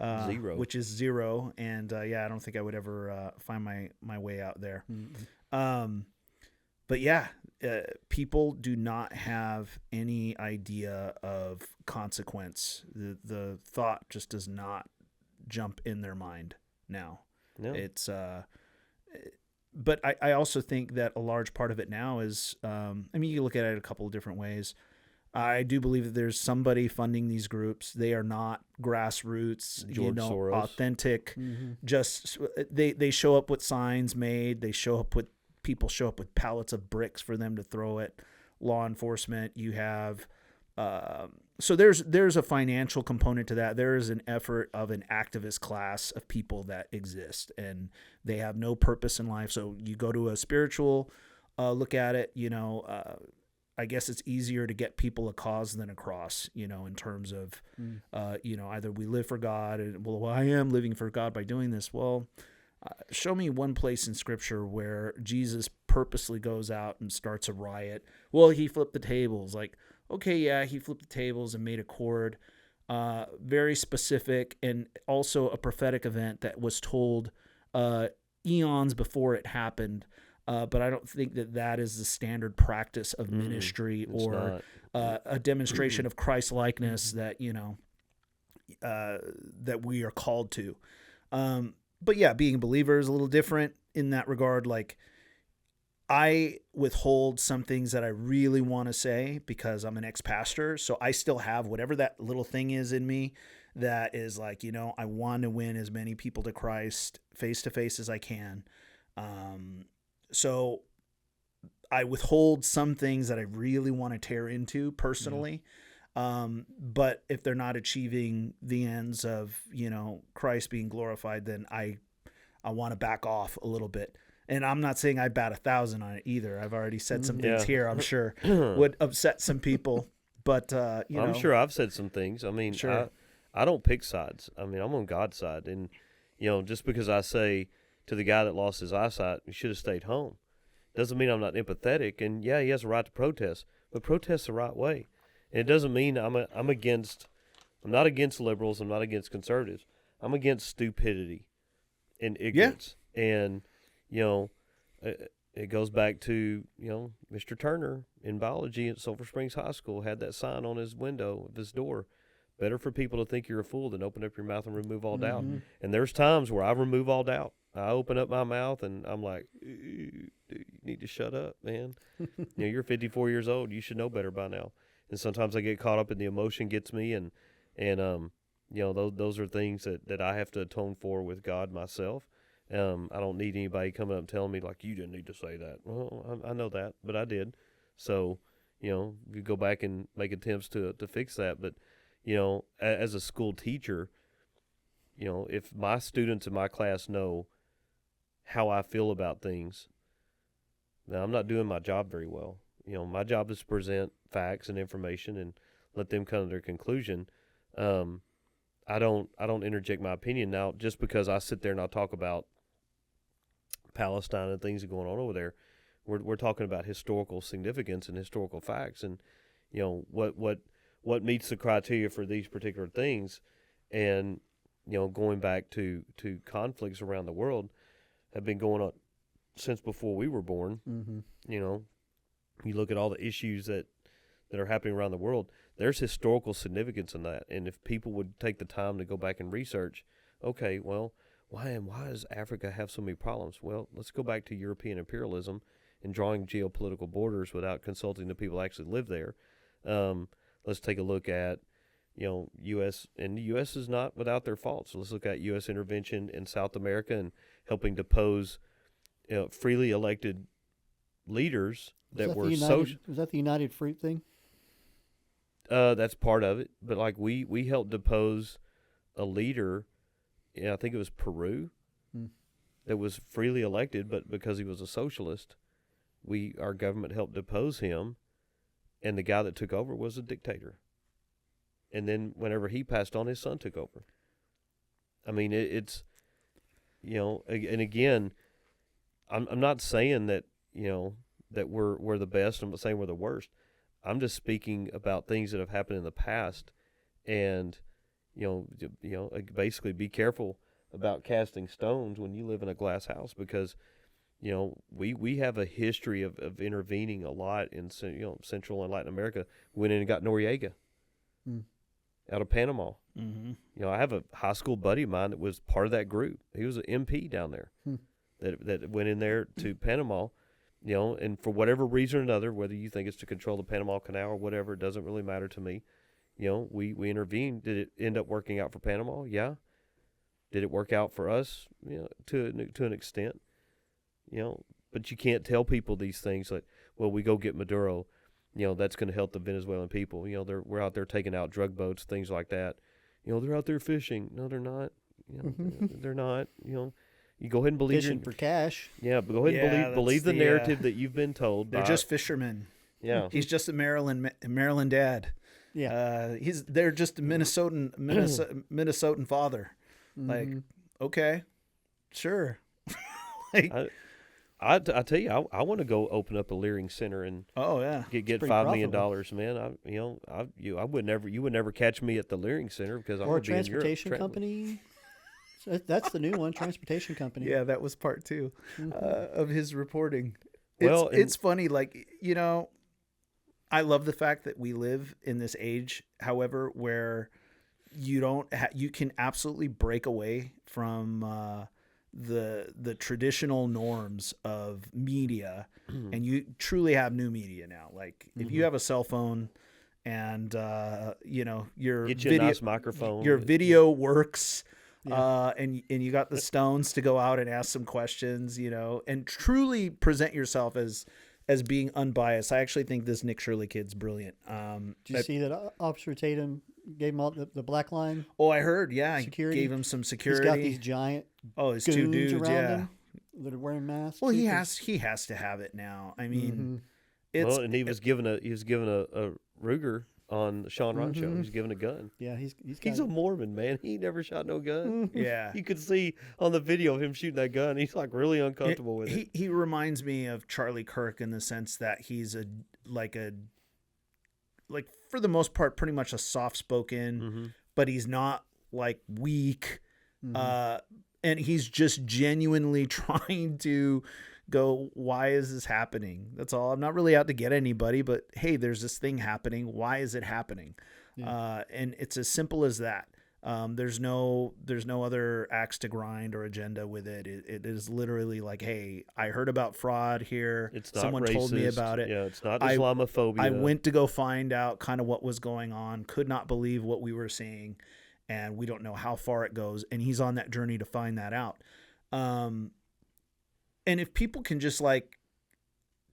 0. Which is 0. And I don't think I would ever find my way out there. But people do not have any idea of consequence. The thought just does not jump in their mind now. No. It's but I also think that a large part of it now is, you can look at it a couple of different ways. I do believe that there's somebody funding these groups. They are not grassroots, Soros. authentic. Just they show up with signs made. People show up with pallets of bricks for them to throw at law enforcement. You have so there's a financial component to that. There is an effort of an activist class of people that exist, and they have no purpose in life. So you go to a spiritual look at it, I guess it's easier to get people a cause than a cross, in terms of, either we live for God and, I am living for God by doing this. Well, show me one place in Scripture where Jesus purposely goes out and starts a riot. Well, he flipped the tables. Like, okay, yeah, he flipped the tables and made a cord. Very specific, and also a prophetic event that was told eons before it happened. But I don't think that is the standard practice of ministry or a demonstration of Christ-likeness that, that we are called to. But yeah, being a believer is a little different in that regard. Like, I withhold some things that I really want to say because I'm an ex-pastor. So I still have whatever that little thing is in me that is like, I want to win as many people to Christ face to face as I can. So I withhold some things that I really want to tear into personally. But if they're not achieving the ends of, Christ being glorified, then I want to back off a little bit. And I'm not saying I bat 1,000 on it either. I've already said some things here I'm sure would upset some people. But, I'm sure I've said some things. I mean, sure. I don't pick sides. I mean, I'm on God's side. And, just because I say to the guy that lost his eyesight, you should have stayed home, doesn't mean I'm not empathetic. And, yeah, he has a right to protest, but protest the right way. And it doesn't mean I'm not against liberals. I'm not against conservatives. I'm against stupidity and ignorance. Yeah. And, it goes back to, Mr. Turner in biology at Sulphur Springs High School had that sign on his window of his door. Better for people to think you're a fool than open up your mouth and remove all doubt. And there's times where I remove all doubt. I open up my mouth and I'm like, dude, you need to shut up, man. You're 54 years old. You should know better by now. And sometimes I get caught up in the emotion gets me, and those are things that I have to atone for with God myself. I don't need anybody coming up and telling me, like, you didn't need to say that. Well, I know that, but I did. So, you go back and make attempts to fix that. But, as a school teacher, if my students in my class know how I feel about things, then I'm not doing my job very well. My job is to present facts and information and let them come to their conclusion. I don't interject my opinion now just because I sit there and I'll talk about Palestine and things that are going on over there. We're talking about historical significance and historical facts, and what meets the criteria for these particular things, and going back to conflicts around the world have been going on since before we were born. Mm-hmm. You look at all the issues that are happening around the world. There's historical significance in that, and if people would take the time to go back and research, okay, well, why does Africa have so many problems? Well, let's go back to European imperialism and drawing geopolitical borders without consulting the people who actually live there. Let's take a look at, U.S., and the U.S. is not without their faults. So let's look at U.S. intervention in South America and helping depose freely elected leaders that were social. Was that the United Fruit thing? That's part of it. But like we helped depose a leader, I think it was Peru, that was freely elected, but because he was a socialist, our government helped depose him, and the guy that took over was a dictator. And then whenever he passed on, his son took over. I mean, it's and again, I'm not saying that that we're the best. I'm not saying we're the worst. I'm just speaking about things that have happened in the past, and basically be careful about casting stones when you live in a glass house, because we have a history of intervening a lot in Central and Latin America. Went in and got Noriega out of Panama. Mm-hmm. I have a high school buddy of mine that was part of that group. He was an MP down there that went in there to Panama. And for whatever reason or another, whether you think it's to control the Panama Canal or whatever, it doesn't really matter to me. We intervened. Did it end up working out for Panama? Yeah. Did it work out for us? To an extent. But you can't tell people these things like, well, we go get Maduro. That's going to help the Venezuelan people. We're out there taking out drug boats, things like that. They're out there fishing. No, they're not. They're not. You go ahead and believe fishing for cash. Yeah, but go ahead and believe the narrative that you've been told. They're just fishermen. Yeah, he's just a Maryland dad. Yeah, they're just a Minnesotan father. Mm-hmm. Like, okay, sure. I tell you, I want to go open up a Leering Center and get $5 million, man. You would never catch me at the Leering Center because I'm or a transportation company. So that's the new one, transportation company. Yeah, that was part 2 of his reporting. It's funny, like, I love the fact that we live in this age, however, where you can absolutely break away from the traditional norms of media, and you truly have new media now. Like if you have a cell phone and your get you a nice microphone, your video works. Yeah. And you got the stones to go out and ask some questions, and truly present yourself as being unbiased. I actually think this Nick Shirley kid's brilliant. Did you see that Officer Tatum gave him all the black line? Oh, I heard. Yeah, security. Gave him some security. He's got these giant his 2 dudes around him that are wearing masks. Well, he has to have it now. I mean, and he was given a Ruger on the Sean Ron show. He's given a gun. Yeah, he's a Mormon, man. He never shot no gun. Yeah, you could see on the video of him shooting that gun. He's like really uncomfortable with it. He reminds me of Charlie Kirk in the sense that he's like for the most part pretty much a soft spoken, but he's not like weak, and he's just genuinely trying to go, why is this happening? That's all. I'm not really out to get anybody, but hey, there's this thing happening. Why is it happening? Yeah. And it's as simple as that. There's no other axe to grind or agenda with it. It is literally like, hey, I heard about fraud here. It's not Someone racist. Told me about it. Yeah, it's not Islamophobia. I went to go find out kind of what was going on. Could not believe what we were seeing, and we don't know how far it goes. And he's on that journey to find that out. And if people can just like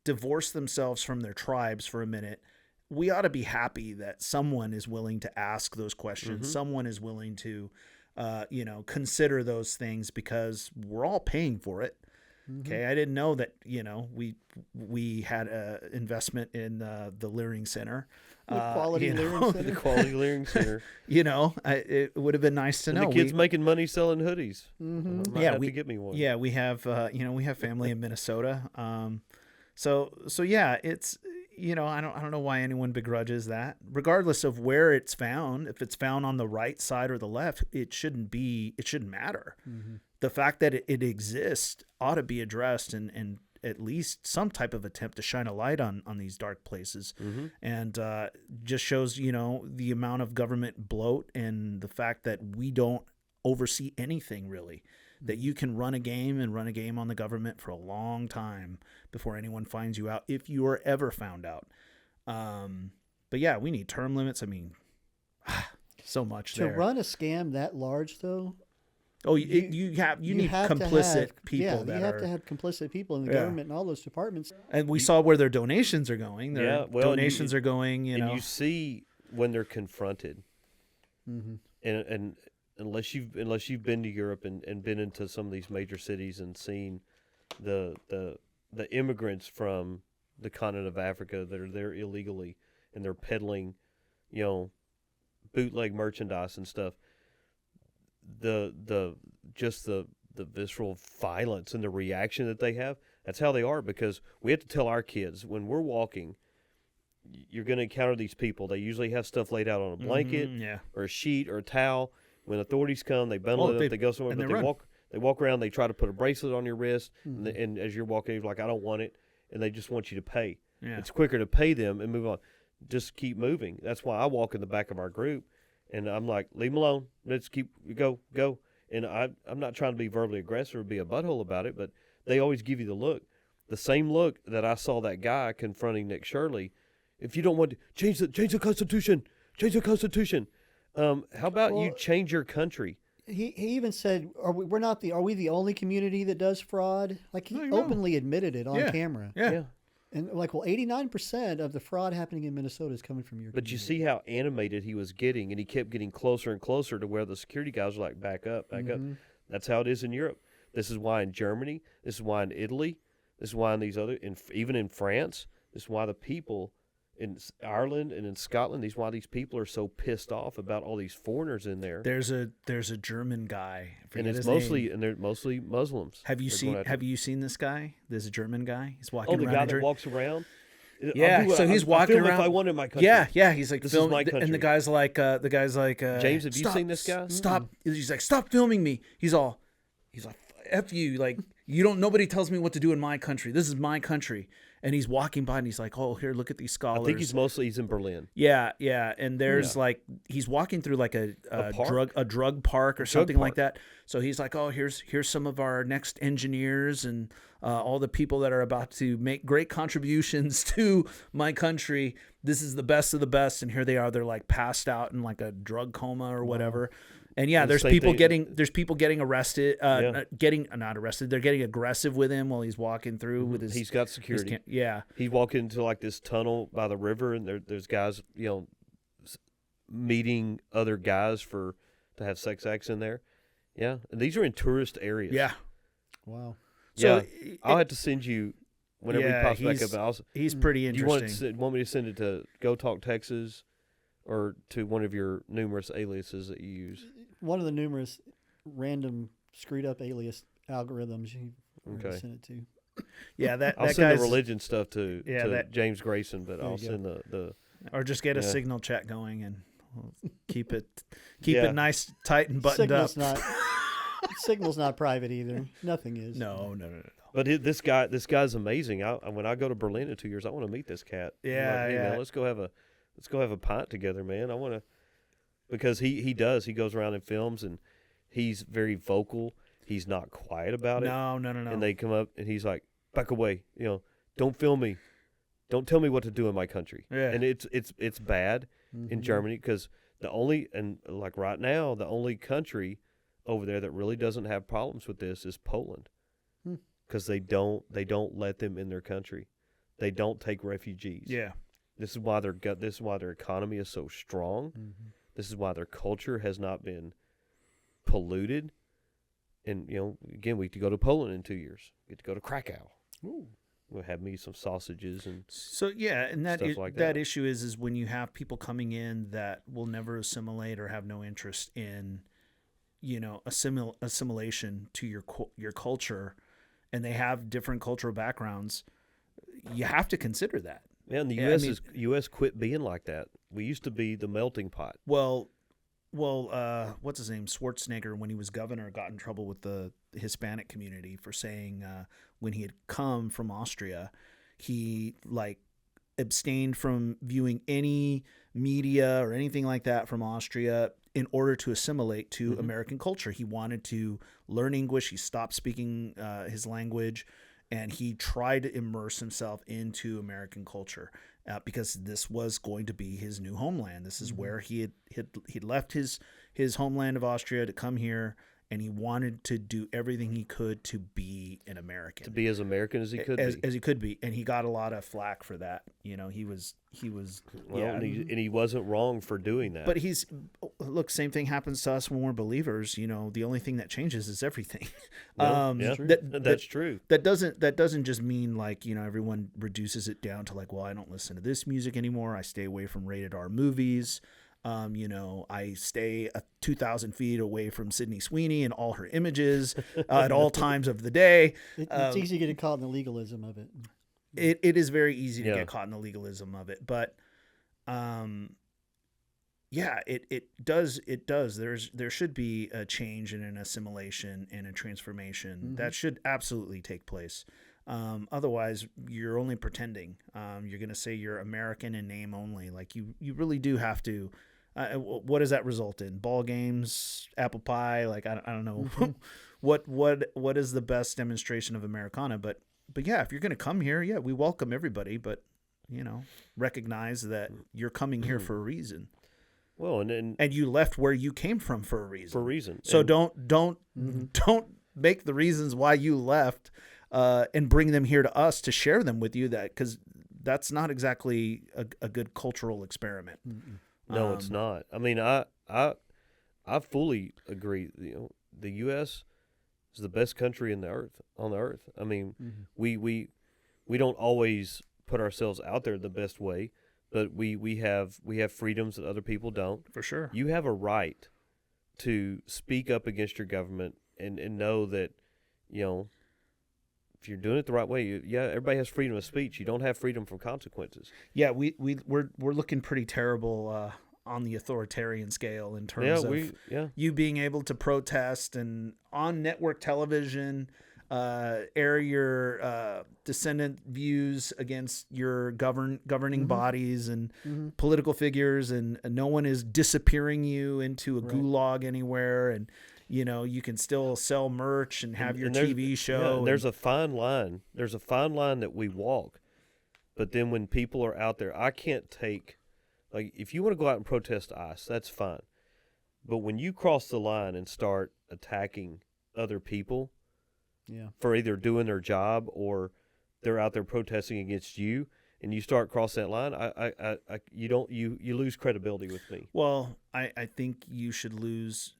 divorce themselves from their tribes for a minute, we ought to be happy that someone is willing to ask those questions. Someone is willing to, consider those things, because we're all paying for it. Okay, I didn't know that. We had a investment in the Leering Center, The quality Leering Center. The quality Leering Center. It would have been nice to And know. the kids making money selling hoodies. Mm-hmm. I might have to get me one. Yeah, we have we have family in Minnesota. So yeah, it's I don't know why anyone begrudges that. Regardless of where it's found, if it's found on the right side or the left, it shouldn't matter. Mm-hmm. The fact that it exists ought to be addressed and at least some type of attempt to shine a light on these dark places. Mm-hmm. And just shows, the amount of government bloat and the fact that we don't oversee anything really. That you can run a game on the government for a long time before anyone finds you out, if you are ever found out. But yeah, we need term limits. I mean, so much to there. run a scam that large, though. Oh, you need complicit people. Yeah, you have to have complicit people in the government and all those departments. And we saw where their donations are going. Their donations are going. And you see when they're confronted, mm-hmm. and unless you've been to Europe and been into some of these major cities and seen the immigrants from the continent of Africa that are there illegally and they're peddling, bootleg merchandise and stuff. The visceral violence and the reaction that they have, that's how they are, because we have to tell our kids when we're walking, you're going to encounter these people. They usually have stuff laid out on a blanket or a sheet or a towel. When authorities come, they bundle it up, they go somewhere, but they walk around, they try to put a bracelet on your wrist, and as you're walking, you're like, I don't want it, and they just want you to pay. Yeah. It's quicker to pay them and move on. Just keep moving. That's why I walk in the back of our group, and I'm like, leave them alone. Let's go. And I'm not trying to be verbally aggressive or be a butthole about it, but they always give you the look. The same look that I saw that guy confronting Nick Shirley. If you don't want to change the Constitution, change the Constitution. How about you change your country? He even said, "Are we the only community that does fraud?" Like he openly admitted it on camera. Yeah. And 89% of the fraud happening in Minnesota is coming from your But community. you see how animated he was getting, and he kept getting closer and closer to where the security guys were like, back up, back up. That's how it is in Europe. This is why in Germany, this is why in Italy, this is why in these other, even in France, this is why the people in Ireland and in Scotland, why these people are so pissed off about all these foreigners in there. There's a German guy, and they're mostly Muslims. Have you seen this guy? There's a German guy. He's walking around. Oh, the guy that walks around. Yeah, so he's walking around. If I wanted my country. Yeah. He's like, this is my country. And the guy's like, James, have you seen this guy? Stop. He's like, stop filming me. He's like, F you. Like, nobody tells me what to do in my country. This is my country. And he's walking by and he's like, oh, here, look at these scholars. I think he's in Berlin. Yeah. And there's he's walking through like a drug park or something like that. So he's like, oh, here's some of our next engineers and all the people that are about to make great contributions to my country. This is the best of the best. And here they are. They're like passed out in like a drug coma or whatever. And there's people getting arrested, not arrested. They're getting aggressive with him while he's walking through with his. He's got security. He's walking into like this tunnel by the river, and there's guys, meeting other guys to have sex acts in there. Yeah, and these are in tourist areas. Yeah. Wow. So I'll have to send you whenever he pops back up. He's pretty interesting. Do you want me to send it to Go Talk Texas, or to one of your numerous aliases that you use? One of the numerous random screwed up alias algorithms you send it to. Yeah, I'll send the religion stuff to James Grayson, but I'll send the or just get a signal chat going and we'll keep it nice, tight, and buttoned up. Signal's not private either. Nothing is. No. But this guy's amazing. When I go to Berlin in 2 years, I want to meet this cat. Yeah, Man, let's go have a pint together, man. I want to. Because he goes around and films, and he's very vocal. He's not quiet about it. No. And they come up, and he's like, back away. Don't film me. Don't tell me what to do in my country. Yeah. And it's bad in Germany, because right now, the only country over there that really doesn't have problems with this is Poland, because they don't let them in their country. They don't take refugees. Yeah. This is why their economy is so strong. This is why their culture has not been polluted. And again, we get to go to Poland in 2 years. Get to go to Krakow. Ooh. We'll have me some sausages and So yeah, and stuff like that issue is when you have people coming in that will never assimilate or have no interest in, assimilation to your culture, and they have different cultural backgrounds. You have to consider that. Yeah, and the U.S. quit being like that. We used to be the melting pot. Well, what's his name? Schwarzenegger, when he was governor, got in trouble with the Hispanic community for saying when he had come from Austria, he abstained from viewing any media or anything like that from Austria in order to assimilate to American culture. He wanted to learn English. He stopped speaking his language, and he tried to immerse himself into American culture. Because this was going to be his new homeland. This is where he left his homeland of Austria to come here, and he wanted to do everything he could to be an American, to be as American as he could be, as he could be, and he got a lot of flack for that. He was well, and he wasn't wrong for doing that. But same thing happens to us when we're believers. The only thing that changes is everything. That's true. That doesn't just mean everyone reduces it down to well, I don't listen to this music anymore. I stay away from rated R movies. I stay 2,000 feet away from Sydney Sweeney and all her images at all times of the day. It's easy to get caught in the legalism of it. It is very easy to get caught in the legalism of it, but it does. There should be a change and an assimilation and a transformation that should absolutely take place. Otherwise, you're only pretending. You're going to say you're American in name only. You really do have to. What does that result in? Ball games, apple pie? I don't know. What is the best demonstration of Americana? But yeah, if you're going to come here, we welcome everybody. But recognize that you're coming here for a reason. Well, and you left where you came from for a reason. For a reason. So don't make the reasons why you left and bring them here to us to share them with you. Because that's not exactly a good cultural experiment. No, it's not. I mean, I fully agree. The U.S. is the best country on the earth. I mean, we don't always put ourselves out there the best way, but we have freedoms that other people don't. For sure. You have a right to speak up against your government and know that, if you're doing it the right way, everybody has freedom of speech. You don't have freedom from consequences. Yeah, we're looking pretty terrible on the authoritarian scale in terms of you being able to protest and on network television, air your descendant views against your governing bodies and political figures, and no one is disappearing you into a gulag anywhere, and you can still sell merch and have your TV show. There's a fine line. There's a fine line that we walk. But then when people are out there, I can't take, if you want to go out and protest ICE, that's fine. But when you cross the line and start attacking other people for either doing their job or they're out there protesting against you, and you start crossing that line, you lose credibility with me. Well, I think you should lose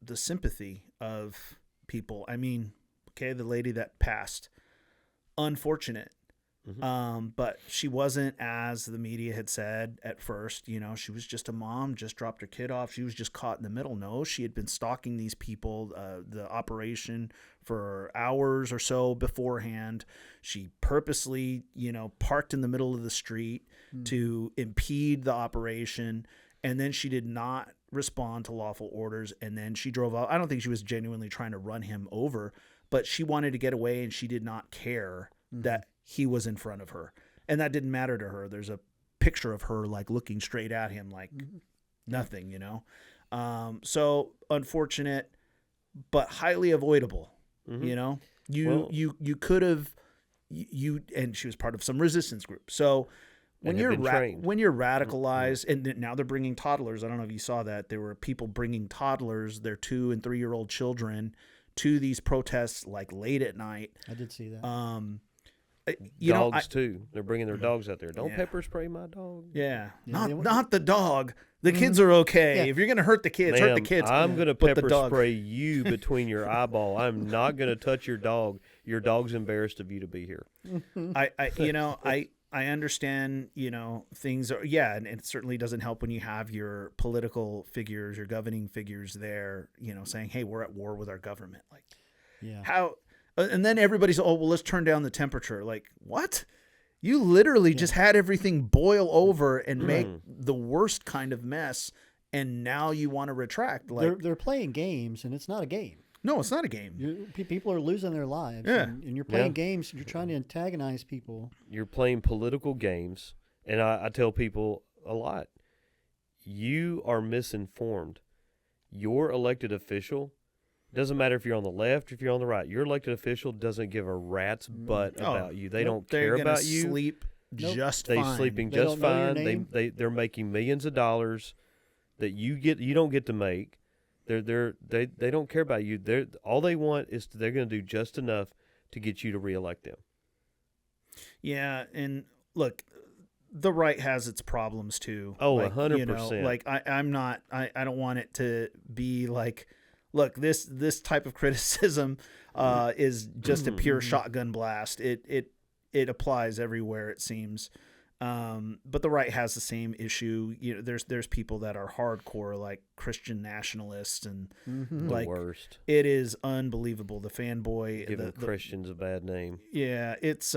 the sympathy of people. I mean, okay, the lady that passed, unfortunate. But she wasn't, as the media had said at first, she was just a mom, just dropped her kid off. She was just caught in the middle. No, she had been stalking these people, the operation, for hours or so beforehand. She purposely, parked in the middle of the street to impede the operation. And then she did not respond to lawful orders. And then she drove out. I don't think she was genuinely trying to run him over, but she wanted to get away, and she did not care that he was in front of her. And that didn't matter to her. There's a picture of her looking straight at him nothing, So unfortunate, but highly avoidable. You could have, and she was part of some resistance group. So when you're radicalized, and now they're bringing toddlers. I don't know if you saw that. There were people bringing toddlers, their 2 and 3-year-old children, to these protests late at night. I did see that. you know, Dogs too. They're bringing their dogs out there. Don't Yeah. pepper spray my dog. yeah, Yeah, they want- not the dog. The kids are okay. Yeah. If you're gonna hurt the kids, hurt the Ma'am, kids. I'm gonna but the pepper dog- spray you between your eyeball. I'm not gonna touch your dog. Your dog's embarrassed of you to be here. I understand, things are, yeah, and it certainly doesn't help when you have your political figures, your governing figures there, saying, hey, we're at war with our government. Like, Yeah. how, and then everybody's, oh, well, let's turn down the temperature. Like, what? You literally just had everything boil over and make the worst kind of mess, and now you want to retract. Like, They're playing games, and it's not a game. no, it's not a game. People are losing their lives. Yeah. And you're playing games. You're trying to antagonize people. You're playing political games, and I tell people a lot. You are misinformed. Your elected official, doesn't matter if you're on the left or if you're on the right, your elected official doesn't give a rat's butt about you. They don't care about you. Sleep just They're fine. sleeping They just don't know your fine. name. They're making millions of dollars that you don't get to make. They don't care about you. All they want is they're going to do just enough to get you to reelect them. Yeah, and look, the right has its problems too. Oh, like, 100%. Like I don't want it to be like, look, this type of criticism is just a pure shotgun blast. It applies everywhere, it seems. But the right has the same issue. There's people that are hardcore, like Christian nationalists, and like The worst. it is unbelievable. The fanboy, Giving Christians a bad name. yeah, it's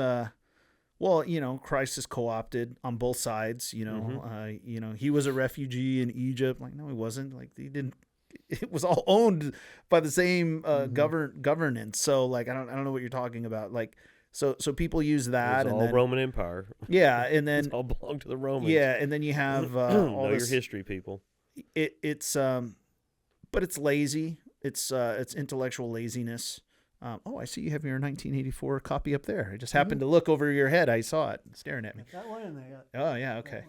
well, Christ is co-opted on both sides. He was a refugee in Egypt. Like, no, he wasn't. Like, he didn't. It was all owned by the same governance. So, like, I don't know what you're talking about. Like, so people use that, It was and all then, Roman Empire. yeah, and then It all belonged to the Romans. yeah, and then you have all know this. your history, people. It's but it's lazy. It's intellectual laziness. I see you have your 1984 copy up there. I just happened to look over your head. I saw it staring at me. That one in there. Oh yeah, okay.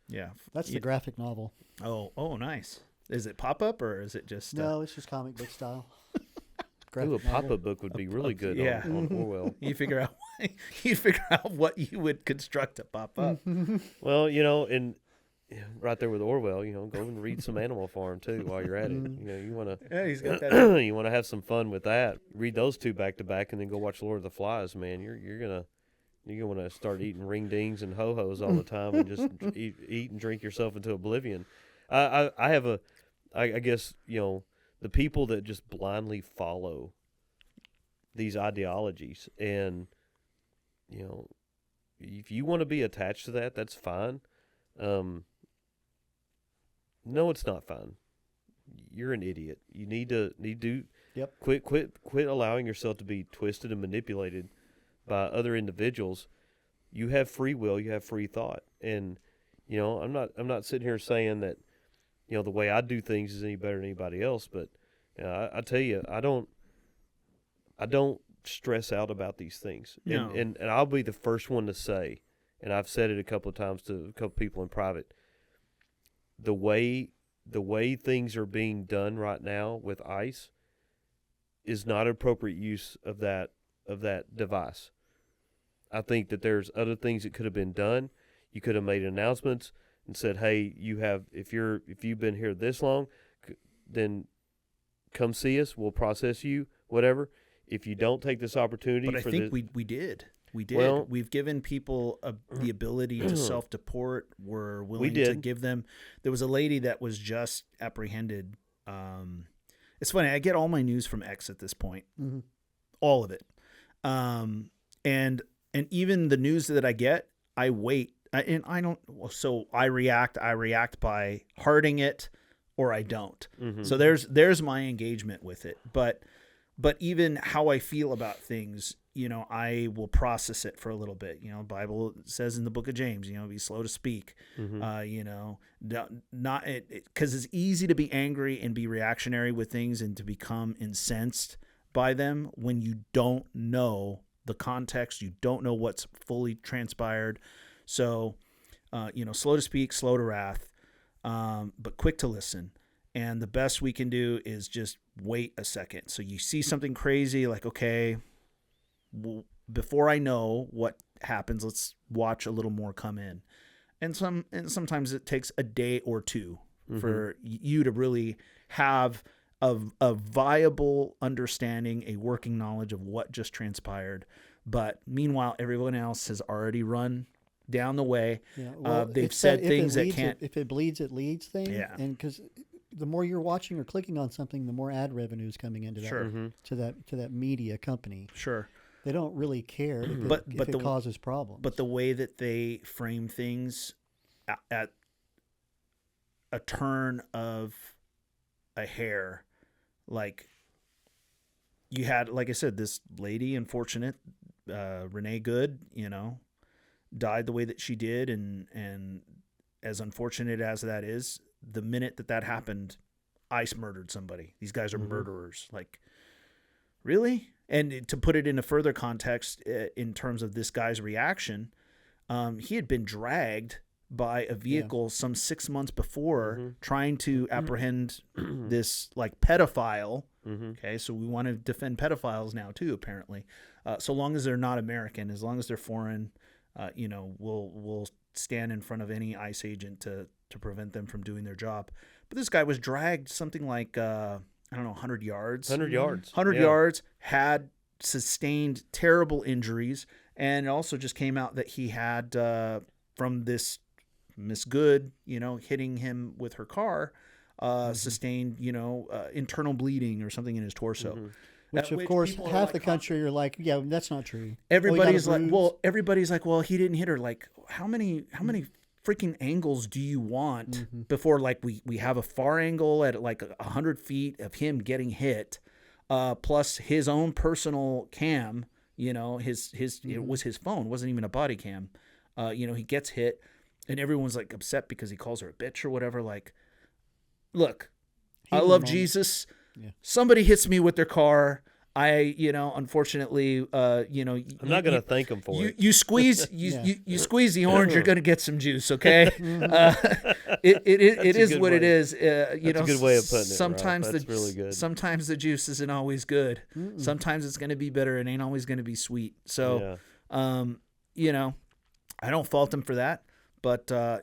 Yeah. That's the graphic novel. Oh, nice. Is it pop up or is it just No, it's just comic book style. Ooh, a Graphic pop-up novel. book would be really good Yeah. on Orwell. you figure out what you would construct to pop up. Well, and right there with Orwell, go and read some Animal Farm too while you're at it. You want to Yeah, he's got that. you want to have some fun with that. Read those two back to back, and then go watch Lord of the Flies. Man, you're gonna want to start eating ring dings and ho hos all the time, and just eat and drink yourself into oblivion. I guess the people that just blindly follow these ideologies, and if you want to be attached to that, that's fine. No, it's not fine. You're an idiot. You need to Yep. quit allowing yourself to be twisted and manipulated by other individuals. You have free will. You have free thought, and I'm not sitting here saying that the way I do things is any better than anybody else. But I tell you, I don't stress out about these things, No. and I'll be the first one to say, and I've said it a couple of times to a couple people in private. The way things are being done right now with ICE is not appropriate use of that device. I think that there's other things that could have been done. You could have made announcements and said, "Hey, if you've been here this long, then come see us. We'll process you, whatever. If you don't take this opportunity, But I think we did. We did. Well- We've given people the ability to self-deport. We're willing did. to give them. There was a lady that was just apprehended. It's funny. I get all my news from X at this point, all of it, and even the news that I get, I wait, and I don't. So I react. I react by hearting it, or I don't. So there's my engagement with it, but even how I feel about things, I will process it for a little bit. The Bible says in the book of James, be slow to speak, not because it's easy to be angry and be reactionary with things and to become incensed by them when you don't know the context, you don't know what's fully transpired. So, slow to speak, slow to wrath, but quick to listen. And the best we can do is just wait a second. So you see something crazy, like, okay, before I know what happens, let's watch a little more come in. And sometimes it takes a day or two for you to really have a viable understanding, a working knowledge of what just transpired. But meanwhile, everyone else has already run down the way. Yeah, well, they've said things that can't. If it bleeds, it leads thing. Yeah. And because the more you're watching or clicking on something, the more ad revenue is coming into that Sure. to that media company. Sure. They don't really care if it causes problems. But the way that they frame things at a turn of a hair, like you had, like I said, this lady, unfortunate, Renee Good, died the way that she did. And as unfortunate as that is, the minute that happened, ICE murdered somebody. These guys are murderers. Like, really? And to put it into further context, in terms of this guy's reaction, he had been dragged by a vehicle some 6 months before trying to apprehend this like pedophile. Okay, so we want to defend pedophiles now too, apparently. So long as they're not American, as long as they're foreign, we'll stand in front of any ICE agent to prevent them from doing their job. But this guy was dragged something like 100 yards. 100 yards. 100 yards, had sustained terrible injuries, and it also just came out that he had, from this Miss Good, hitting him with her car, sustained, internal bleeding or something in his torso. Which of course, half the country are like, yeah, that's not true. Everybody's like, well, he didn't hit her. Like, how many freaking angles do you want before, like, we have a far angle at like 100 feet of him getting hit, plus his own personal cam, it was his phone, wasn't even a body cam. He gets hit and everyone's like upset because he calls her a bitch or whatever. Like, look, I love Jesus. Yeah. Somebody hits me with their car. Unfortunately, I'm not going to thank him for it. You squeeze, you squeeze the orange, you're going to get some juice. Okay. It is what it is. That's a good way of putting it. Sometimes that's really good. Sometimes the juice isn't always good. Sometimes it's going to be bitter. It ain't always going to be sweet. So, I don't fault him for that, but the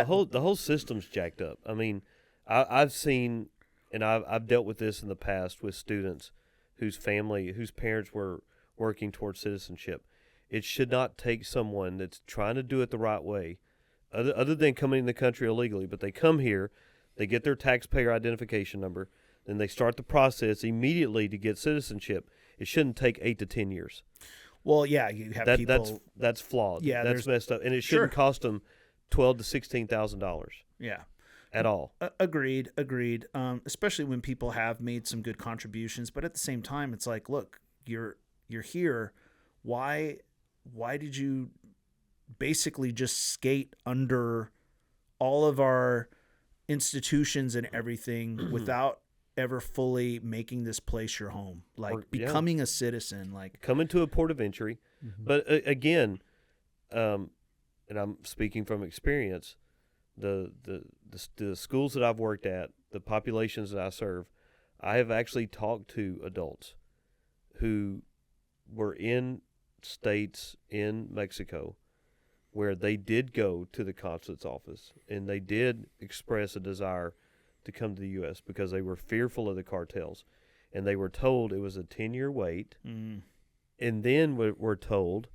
whole system's jacked up. I mean, I've seen. And I've dealt with this in the past with students whose parents were working towards citizenship. It should not take someone that's trying to do it the right way, other than coming in the country illegally, but they come here, they get their taxpayer identification number, then they start the process immediately to get citizenship. It shouldn't take 8 to 10 years. Well, yeah, you have people. That's flawed. Yeah, that's messed up, and it shouldn't cost them $12,000 to $16,000. Yeah. At all. Agreed. Especially when people have made some good contributions, but at the same time, it's like, look, you're here. Why did you basically just skate under all of our institutions and everything without ever fully making this place your home? Like becoming a citizen, like coming to a port of entry. But again, and I'm speaking from experience. The schools that I've worked at, the populations that I serve, I have actually talked to adults who were in states in Mexico where they did go to the consulate's office and they did express a desire to come to the U.S. because they were fearful of the cartels. And they were told it was a 10-year wait. And then we're told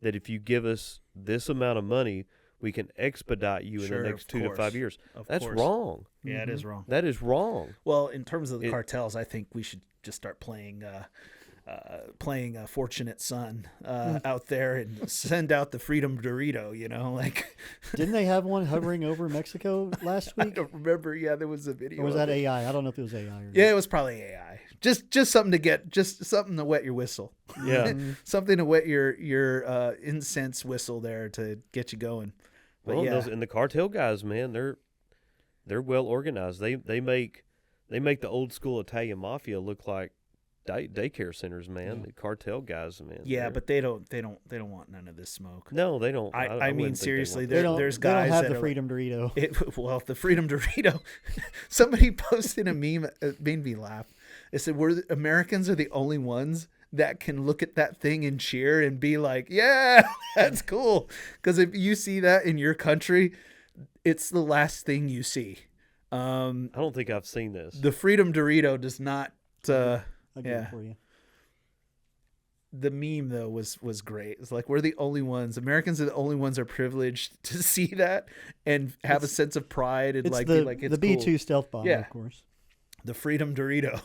that if you give us this amount of money, we can expedite you in the next 2 to 5 years. That's wrong. Yeah, it is wrong. That is wrong. Well, in terms of the cartels, I think we should just start playing a Fortunate Son out there and send out the Freedom Dorito, like. Didn't they have one hovering over Mexico last week? I don't remember. Yeah, there was a video. Or was that AI? I don't know if it was AI or not. Yeah, it was probably AI. Just something to wet your whistle. Yeah. Something to wet your incense whistle there to get you going. But and the cartel guys, man, they're well organized. They make the old school Italian mafia look like daycare centers, man. Yeah. The cartel guys, man. Yeah, but they don't want none of this smoke. No, they don't. I mean, seriously, there's guys they don't have that the Freedom Dorito. The Freedom Dorito. Somebody posted a meme. It made me laugh. It said, Americans are the only ones that can look at that thing and cheer and be like, yeah, that's cool. Because if you see that in your country, it's the last thing you see. I don't think I've seen this. The Freedom Dorito does not. I'll get it for you. The meme though was great. It's like we're the only ones. Americans are the only ones are privileged to see that and have a sense of pride and like be like it's the B2 cool. stealth bomber, Yeah. of course. The Freedom Dorito.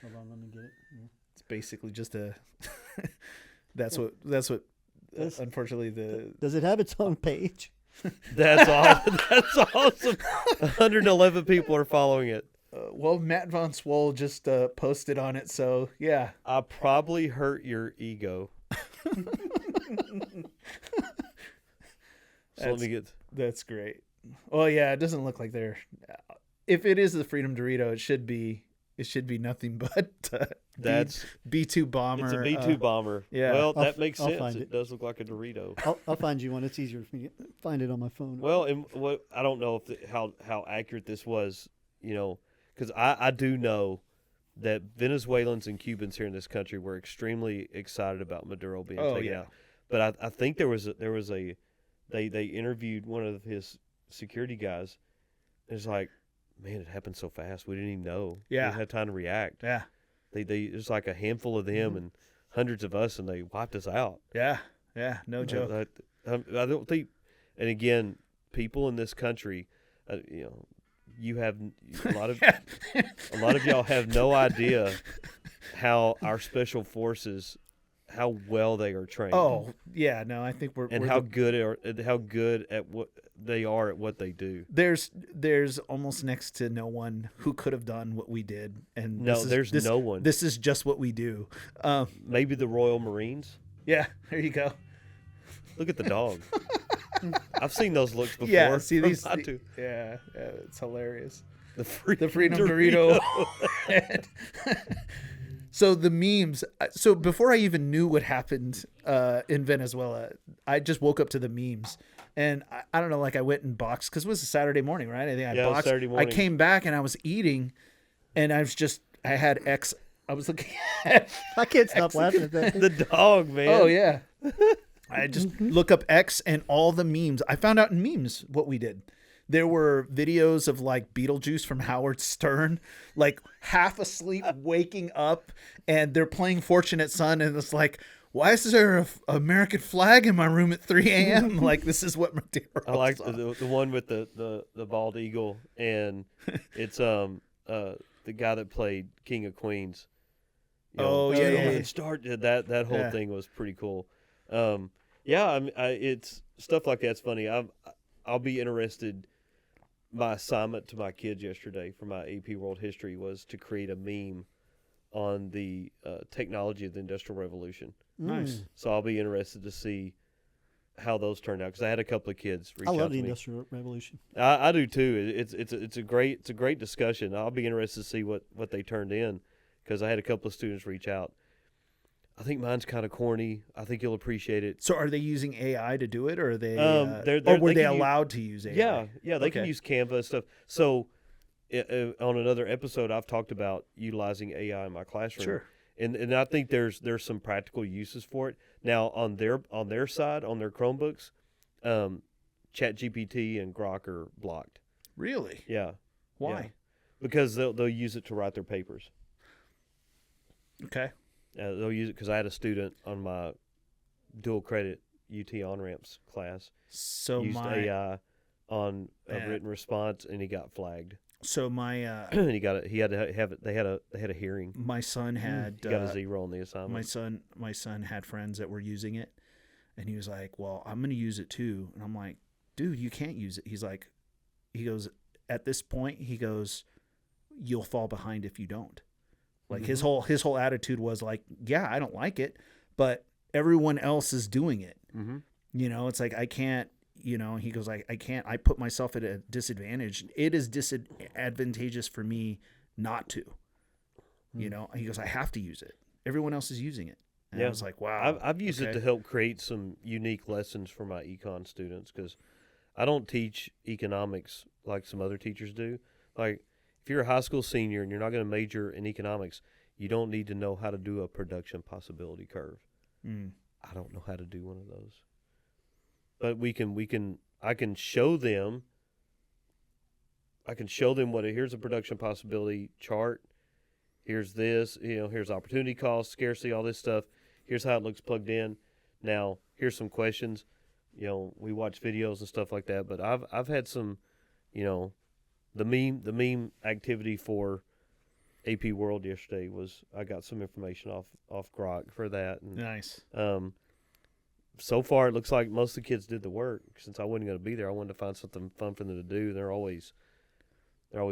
Hold on, let me get it. Yeah. It's basically just a. That's what. Unfortunately, Does it have its own page? That's awesome. That's awesome. 111 people are following it. Well, Manvswld just posted on it, so yeah. I probably hurt your ego. So let me get. That's great. Well, yeah, it doesn't look like they're. If it is the Freedom Dorito, it should be nothing but That's B2 bomber. It's a B2 bomber. Yeah. Well, I'll makes I'll sense. find It it. does look like a Dorito. I'll find you one. It's easier for me to find it on my phone. Well, and what I don't know if how accurate this was, because I do know that Venezuelans and Cubans here in this country were extremely excited about Maduro being taken out. But I think there was a they interviewed one of his security guys. It's like, man, it happened so fast. We didn't even know. Yeah. We didn't have time to react. Yeah. It was like a handful of them and hundreds of us, and they wiped us out. Yeah. Yeah. No joke. I don't think, and again, people in this country, you have a lot of y'all have no idea how our special forces, how well they are trained. Oh yeah, no, I think we're how good at what they are at what they do. There's almost next to no one who could have done what we did, and no one. This is just what we do. Maybe the Royal Marines. Yeah, there you go. Look at the dog. I've seen those looks before. Yeah, see these. Too. Yeah, it's hilarious. The Freedom Dorito. So the memes. So before I even knew what happened in Venezuela, I just woke up to the memes, and I don't know. Like I went and boxed because it was a Saturday morning, right? I think I boxed. Saturday morning. I came back and I was eating, and I had X. I was looking at. I can't stop laughing at that. The dog, man. Oh yeah. I just look up X and all the memes. I found out in memes what we did. There were videos of like Beetlejuice from Howard Stern, like half asleep, waking up, and they're playing Fortunate Son, and it's like, why is there an American flag in my room at 3 a.m.? Like, this is what Maduro I like saw. the one with the bald eagle, and it's the guy that played King of Queens. Yeah. Started that whole thing was pretty cool. It's stuff like that's funny. I'll be interested. My assignment to my kids yesterday for my AP World History was to create a meme on the technology of the Industrial Revolution. Nice. So I'll be interested to see how those turned out because I had a couple of kids reach out to me. I love the Industrial Revolution. I do too. It's a great discussion. I'll be interested to see what they turned in because I had a couple of students reach out. I think mine's kind of corny. I think you'll appreciate it. So are they using AI to do it, or are they? Or were they allowed to use AI? Yeah, they can use Canva and stuff. So on another episode, I've talked about utilizing AI in my classroom. Sure. And I think there's some practical uses for it. Now on their side, on their Chromebooks, ChatGPT and Grok are blocked. Really? Yeah. Why? Yeah. Because they'll use it to write their papers. Okay. They'll use it because I had a student on my dual credit UT on-ramps class used AI on a written response, and he got flagged. So my and he had to have it. They had a hearing. my son had He got a 0 on the assignment. my son had friends that were using it, and he was like, "Well, I'm going to use it too." And I'm like, "Dude, you can't use it." He goes, "At this point, you'll fall behind if you don't." Like his whole attitude was like, "Yeah, I don't like it, but everyone else is doing it." Mm-hmm. It's like I can't. He goes, I can't. I put myself at a disadvantage. It is disadvantageous for me not to. He goes, I have to use it. Everyone else is using it. And I was like, wow. I've used it to help create some unique lessons for my econ students because I don't teach economics like some other teachers do. Like if you're a high school senior and you're not going to major in economics, you don't need to know how to do a production possibility curve. Mm. I don't know how to do one of those. But I can show them here's a production possibility chart. Here's this, here's opportunity cost, scarcity, all this stuff. Here's how it looks plugged in. Now, here's some questions. We watch videos and stuff like that, but I've had some, the meme activity for AP World yesterday was I got some information off Grok for that. And, Nice. So far, it looks like most of the kids did the work. Since I wasn't going to be there, I wanted to find something fun for them to do. They're always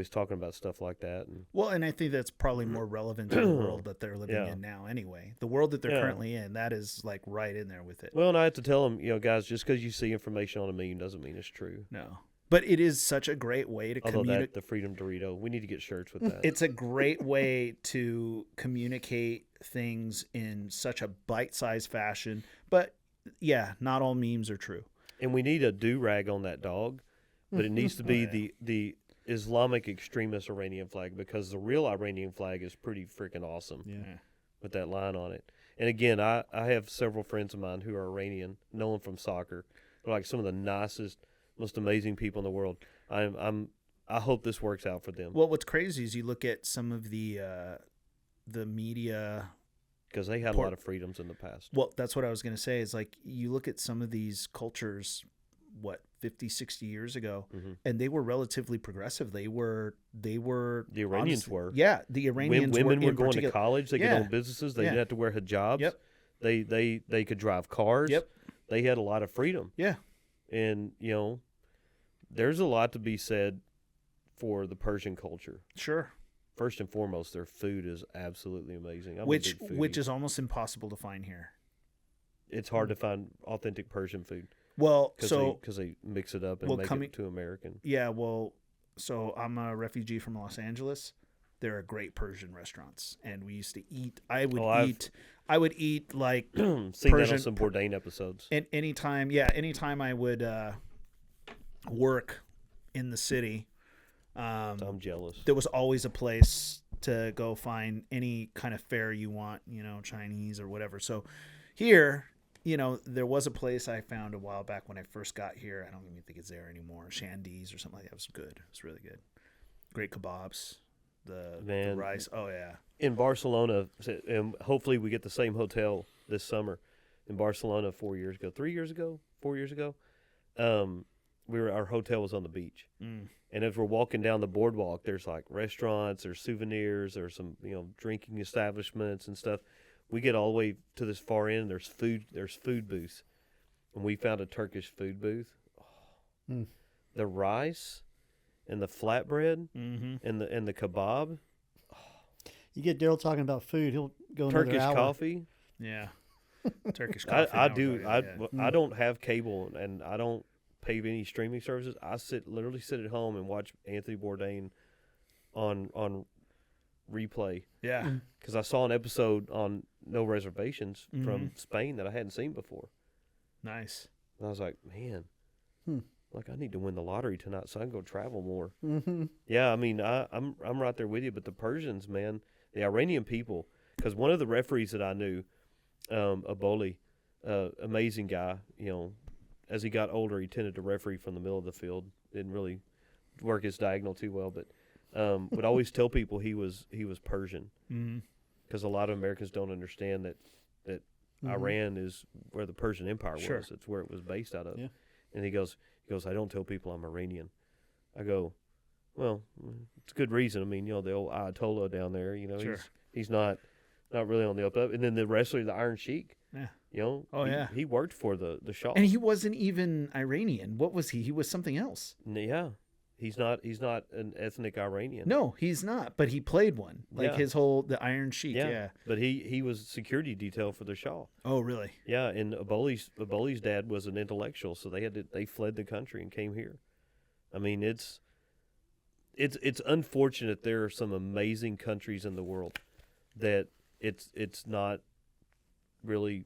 talking about stuff like that. And I think that's probably more relevant to the world that they're living in now anyway. The world that they're currently in, that is like right in there with it. Well, and I have to tell them, guys, just because you see information on a meme doesn't mean it's true. No. But it is such a great way to communicate. The Freedom Dorito, we need to get shirts with that. It's a great way to communicate things in such a bite-sized fashion. But yeah, not all memes are true. And we need a do-rag on that dog, but it needs to be the Islamic extremist Iranian flag, because the real Iranian flag is pretty freaking awesome. Yeah. With that line on it. And again, I have several friends of mine who are Iranian, know them from soccer. They're like some of the nicest, most amazing people in the world. I hope this works out for them. Well, what's crazy is you look at some of the media, because they had a lot of freedoms in the past. Well, that's what I was going to say, is like you look at some of these cultures, 50, 60 years ago, and they were relatively progressive. They were the Iranians were. Yeah, the Iranians women were going to college. They could own businesses. They didn't have to wear hijabs. Yep. They could drive cars. Yep. They had a lot of freedom. Yeah. And, there's a lot to be said for the Persian culture. Sure. First and foremost, their food is absolutely amazing. Which is almost impossible to find here. It's hard to find authentic Persian food. Well, because they mix it up and make it to American. Yeah, well, so I'm a refugee from Los Angeles. There are great Persian restaurants, and we used to eat. I would eat like seen Persian, that on some Bourdain episodes. And anytime I would work in the city, I'm jealous. There was always a place to go find any kind of fare you want, Chinese or whatever. So here, there was a place I found a while back when I first got here. I don't even think it's there anymore. Shandy's or something like that. It was good. It was really good. Great kebabs. The rice. Oh, yeah. In Barcelona, and hopefully we get the same hotel this summer. In Barcelona 4 years ago. Our hotel was on the beach. Mm. And as we're walking down the boardwalk, there's like restaurants, there's souvenirs, there's some, drinking establishments and stuff. We get all the way to this far end, there's food booths. And we found a Turkish food booth. The rice and the flatbread and the kebab. You get Daryl talking about food, he'll go another Turkish hour. coffee. Yeah. Turkish coffee. I don't have cable and I don't pay any streaming services. I literally sit at home and watch Anthony Bourdain on replay. Yeah. Because I saw an episode on No Reservations from Spain that I hadn't seen before. Nice. And I was like, man, like I need to win the lottery tonight so I can go travel more. Yeah, I mean, I'm right there with you. But the Persians, man, the Iranian people, because one of the referees that I knew, Aboli, amazing guy, as he got older, he tended to referee from the middle of the field. Didn't really work his diagonal too well, but would always tell people he was Persian, because a lot of Americans don't understand that Iran is where the Persian Empire was. It's where it was based out of. Yeah. And he goes, I don't tell people I'm Iranian. I go, well, it's a good reason. I mean, the old Ayatollah down there, he's not really on the up. And then the wrestler, the Iron Sheik. Yeah. He worked for the Shah. And he wasn't even Iranian. What was he? He was something else. Yeah. He's not an ethnic Iranian. No, he's not. But he played one. Like the Iron Sheik. Yeah. But he was security detail for the Shah. Oh, really? Yeah. And Aboli's dad was an intellectual, so they fled the country and came here. I mean, it's unfortunate there are some amazing countries in the world that it's not really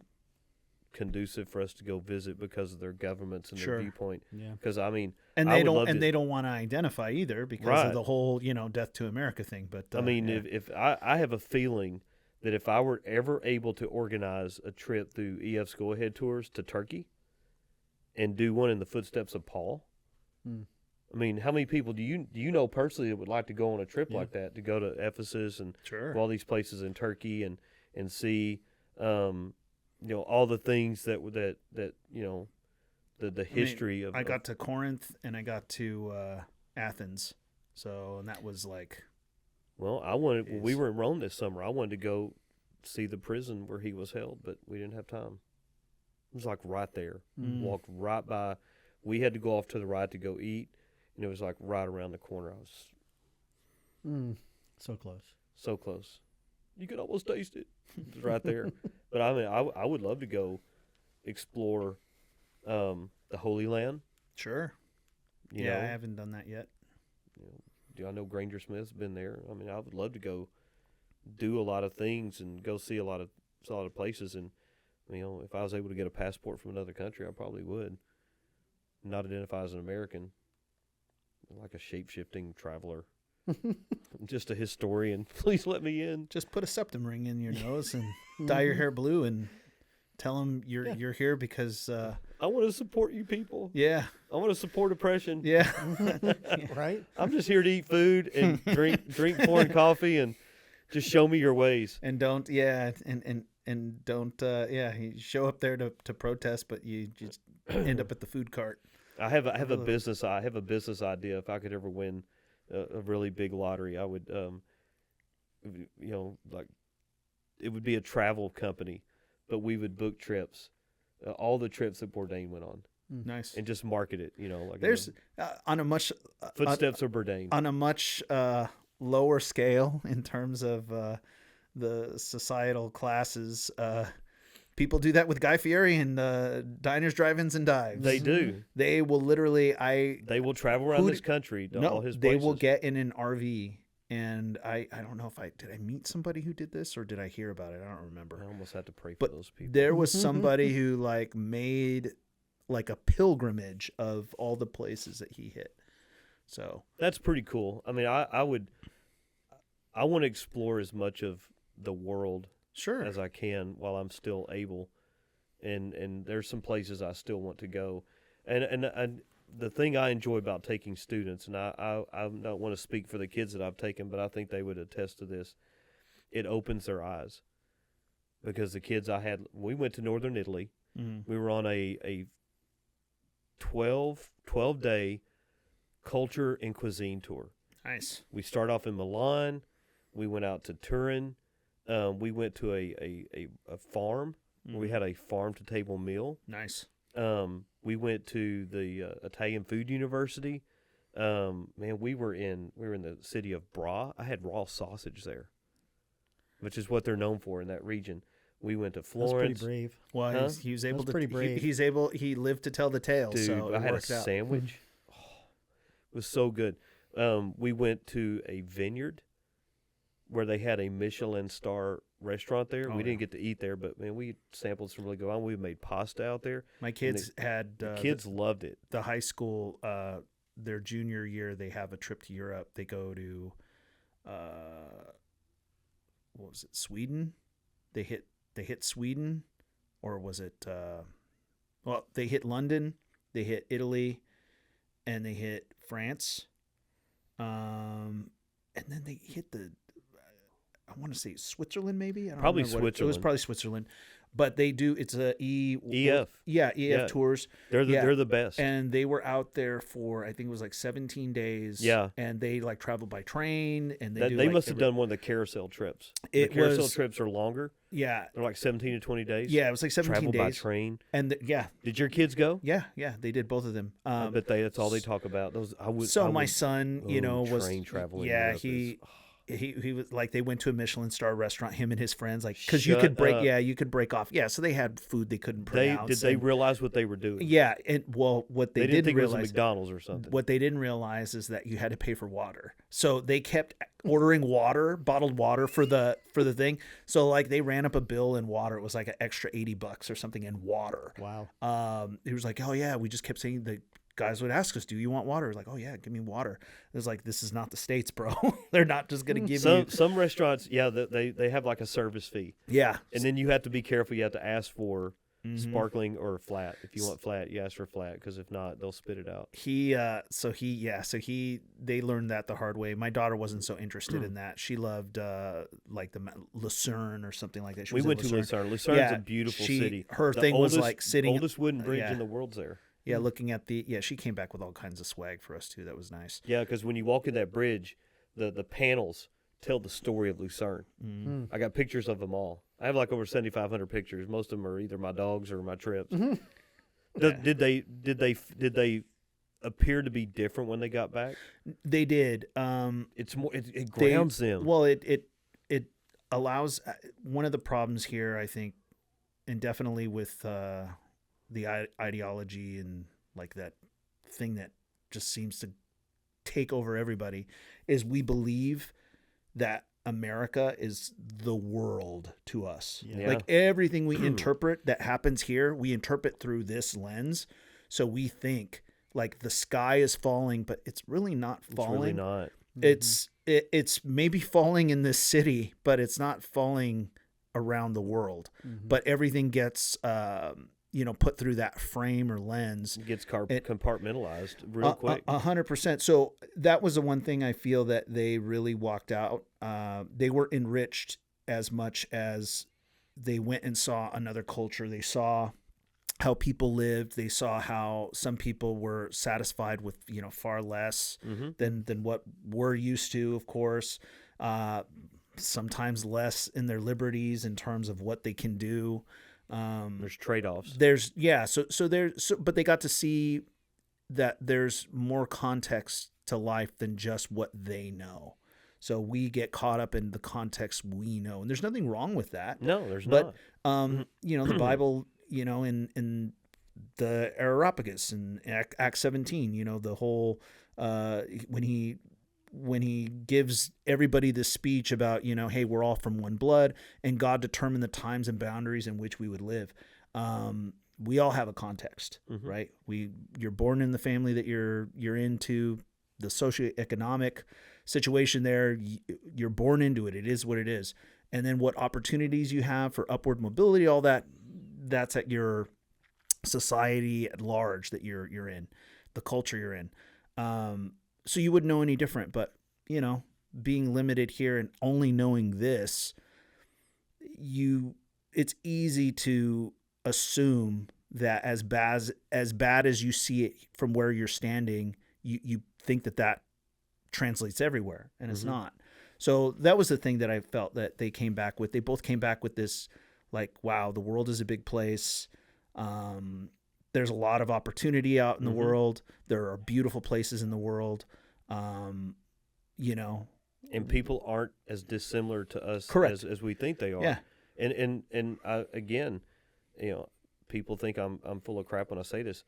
conducive for us to go visit because of their governments and their viewpoint. Yeah. Because I mean, they don't want to identify either because of the whole death to America thing. But I mean, if I have a feeling that if I were ever able to organize a trip through EF's Go Ahead Tours to Turkey and do one in the footsteps of Paul, I mean, how many people do you know personally that would like to go on a trip like that, to go to Ephesus and Sure. all these places in Turkey and see, all the things that the history of. I got to Corinth and I got to Athens, and that was like. Well, when we were in Rome this summer, I wanted to go see the prison where he was held, but we didn't have time. It was like right there. Walked right by. We had to go off to the right to go eat, and it was like right around the corner. I was so close. So close. You could almost taste it. It was right there. But I mean, I would love to go explore the Holy Land. Sure. You know? I haven't done that yet. I know Granger Smith's been there. I mean, I would love to go do a lot of things and go see a lot of places. And if I was able to get a passport from another country, I probably would. Not identify as an American, like a shape-shifting traveler. I'm just a historian. Please let me in. Just put a septum ring in your nose and dye your hair blue and tell them you're here because I want to support you people. Yeah. I want to support oppression. Yeah. Right? I'm just here to eat food and drink foreign coffee and just show me your ways. And don't and don't you show up there to protest, but you just end up at the food cart. I have a business idea. If I could ever win a really big lottery, I would like it would be a travel company, but we would book trips, all the trips that Bourdain went on. Nice. And just market it, like there's on a much footsteps of Bourdain on a much lower scale in terms of the societal classes. People do that with Guy Fieri and diners, drive-ins, and dives. They do. They will literally. They will travel around this country to all his places. They will get in an RV, and I don't know if did I meet somebody who did this or did I hear about it? I don't remember. I almost had to pray for those people. There was somebody who made a pilgrimage of all the places that he hit. So that's pretty cool. I mean, I want to explore as much of the world as I can while I'm still able, and there's some places I still want to go, and the thing I enjoy about taking students, and I don't want to speak for the kids that I've taken, but I think they would attest to this. It opens their eyes, because the kids I had, we went to northern Italy. We were on a 12-day culture and cuisine tour. Nice. We start off in Milan. We went out to Turin. We went to a farm where we had a farm-to-table meal. Nice. We went to the Italian Food University. We were in the city of Bra. I had raw sausage there, which is what they're known for in that region. We went to Florence. That's pretty brave. Well, he was able That's to. pretty brave. He lived to tell the tale. Dude, so I had a sandwich. It was so good. We went to a vineyard where they had a Michelin star restaurant there. We didn't get to eat there, but man, we sampled some really good wine. We made pasta out there. My kids kids loved it. The high school, their junior year, they have a trip to Europe. They go to, what was it, Sweden? They hit Sweden, or was it? They hit London, they hit Italy, and they hit France, and then they hit I want to say Switzerland, maybe. I don't probably remember Switzerland. It was probably Switzerland, but they do. It's a EF. EF tours. They're the best. And they were out there for, I think it was 17 days. Yeah. And they traveled by train, and they must have done one of the carousel trips. The carousel trips are longer. Yeah. They're 17 to 20 days. Yeah, it was 17 Travel days. by train. And Did your kids go? Yeah, they did, both of them. I bet that's all they talk about. My son, was train traveling. Yeah, he was they went to a Michelin star restaurant, him and his friends, because you could break off. Yeah, so they had food they couldn't pronounce. Did they realize what they were doing? Yeah, what they didn't think realize, it was a McDonald's or something. What they didn't realize is that you had to pay for water. So they kept ordering bottled water for the thing. So they ran up a bill in water. It was an extra $80 or something in water. Wow. He was like, oh yeah, we just kept saying the guys would ask us, "Do you want water?" It's like, "Oh yeah, give me water." It's like, this is not the States, bro. They're not just gonna give you. Some restaurants, yeah, they have like a service fee, Yeah, and then you have to be careful. You have to ask for Mhm. sparkling or flat. If you want flat, you ask for flat, because if not, they'll spit it out. They learned that the hard way. My daughter wasn't so interested in that. She loved like the Lucerne or something like that. She We was in went to Lucerne. Lucerne's Yeah, a beautiful she- city. her The thing was, oldest- like, sitting- oldest wooden bridge yeah. in the world's there. Yeah, looking at she came back with all kinds of swag for us too. That was nice. Yeah, because when you walk in that bridge, the panels tell the story of Lucerne. Mm-hmm. I got pictures of them all. I have like over 7,500 pictures. Most of them are either my dogs or my trips. Did they appear to be different when they got back? They did. It's more. It grounds them. Well, it allows. One of the problems here, I think, and definitely with the ideology and like that thing that just seems to take over everybody, is we believe that America is the world to us. Yeah. Like everything we interpret that happens here, we interpret through this lens. So we think like the sky is falling, but it's really not falling. It's really not. It's maybe falling in this city, but it's not falling around the world. But everything gets put through that frame or lens. It gets compartmentalized real quick. 100%. So that was the one thing I feel that they really walked out. They were enriched as much as they went and saw another culture. They saw how people lived. They saw how some people were satisfied with, far less than what we're used to, of course. Sometimes less in their liberties in terms of what they can do. There's trade-offs. But they got to see that there's more context to life than just what they know. So we get caught up in the context we know, and there's nothing wrong with that. No, there's not. The Bible, in the Areopagus in Acts 17, the whole when he gives everybody this speech about, hey, we're all from one blood, and God determined the times and boundaries in which we would live. We all have a context, right? You're born in the family that you're into, the socioeconomic situation there, you're born into it. It is what it is. And then what opportunities you have for upward mobility, all that's at your society at large that you're in, the culture you're in. So you wouldn't know any different, but being limited here and only knowing this, it's easy to assume that as bad as you see it from where you're standing, you think that translates everywhere, and it's not. So that was the thing that I felt that they came back with. They both came back with this, like, wow, the world is a big place. There's a lot of opportunity out in the world. There are beautiful places in the world. And people aren't as dissimilar to us as we think they are. Yeah. And again, people think I'm full of crap when I say this.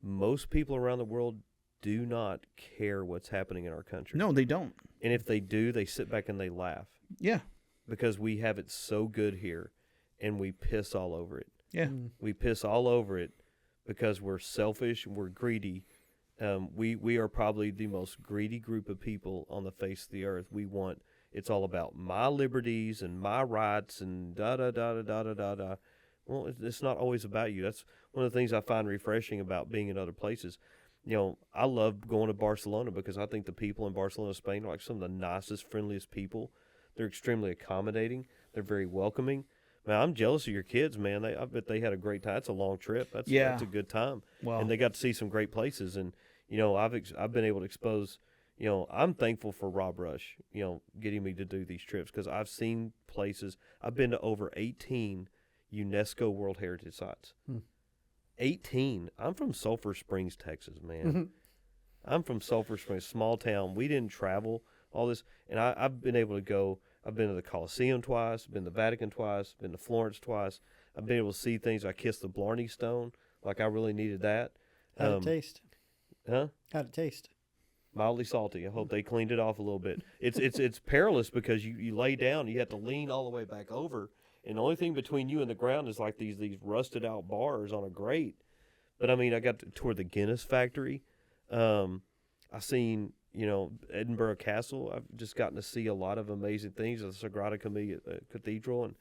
Most people around the world do not care what's happening in our country. No, they don't. And if they do, they sit back and they laugh. Yeah. Because we have it so good here, and we piss all over it. Yeah. We piss all over it because we're selfish, we're greedy. We are probably the most greedy group of people on the face of the earth. It's all about my liberties and my rights and da-da-da-da-da-da-da. Well, it's not always about you. That's one of the things I find refreshing about being in other places. I love going to Barcelona because I think the people in Barcelona, Spain are like some of the nicest, friendliest people. They're extremely accommodating. They're very welcoming. Man, I'm jealous of your kids, man. I bet they had a great time. It's a long trip. That's a good time. Well, and they got to see some great places. And, I've been able to expose, I'm thankful for Rob Rush, getting me to do these trips because I've seen places. I've been to over 18 UNESCO World Heritage Sites. 18. I'm from Sulphur Springs, Texas, man. I'm from Sulphur Springs, small town. We didn't travel all this. And I've been able to go. I've been to the Colosseum twice, been to the Vatican twice, been to Florence twice. I've been able to see things. I kissed the Blarney Stone. Like, I really needed that. How'd it taste? Huh? How'd it taste? Mildly salty. I hope they cleaned it off a little bit. It's perilous because you lay down, you have to lean all the way back over, and the only thing between you and the ground is like these rusted out bars on a grate. But I mean, I got to tour the Guinness factory. I seen, Edinburgh Castle. I've just gotten to see a lot of amazing things. The Sagrada Cathedral, and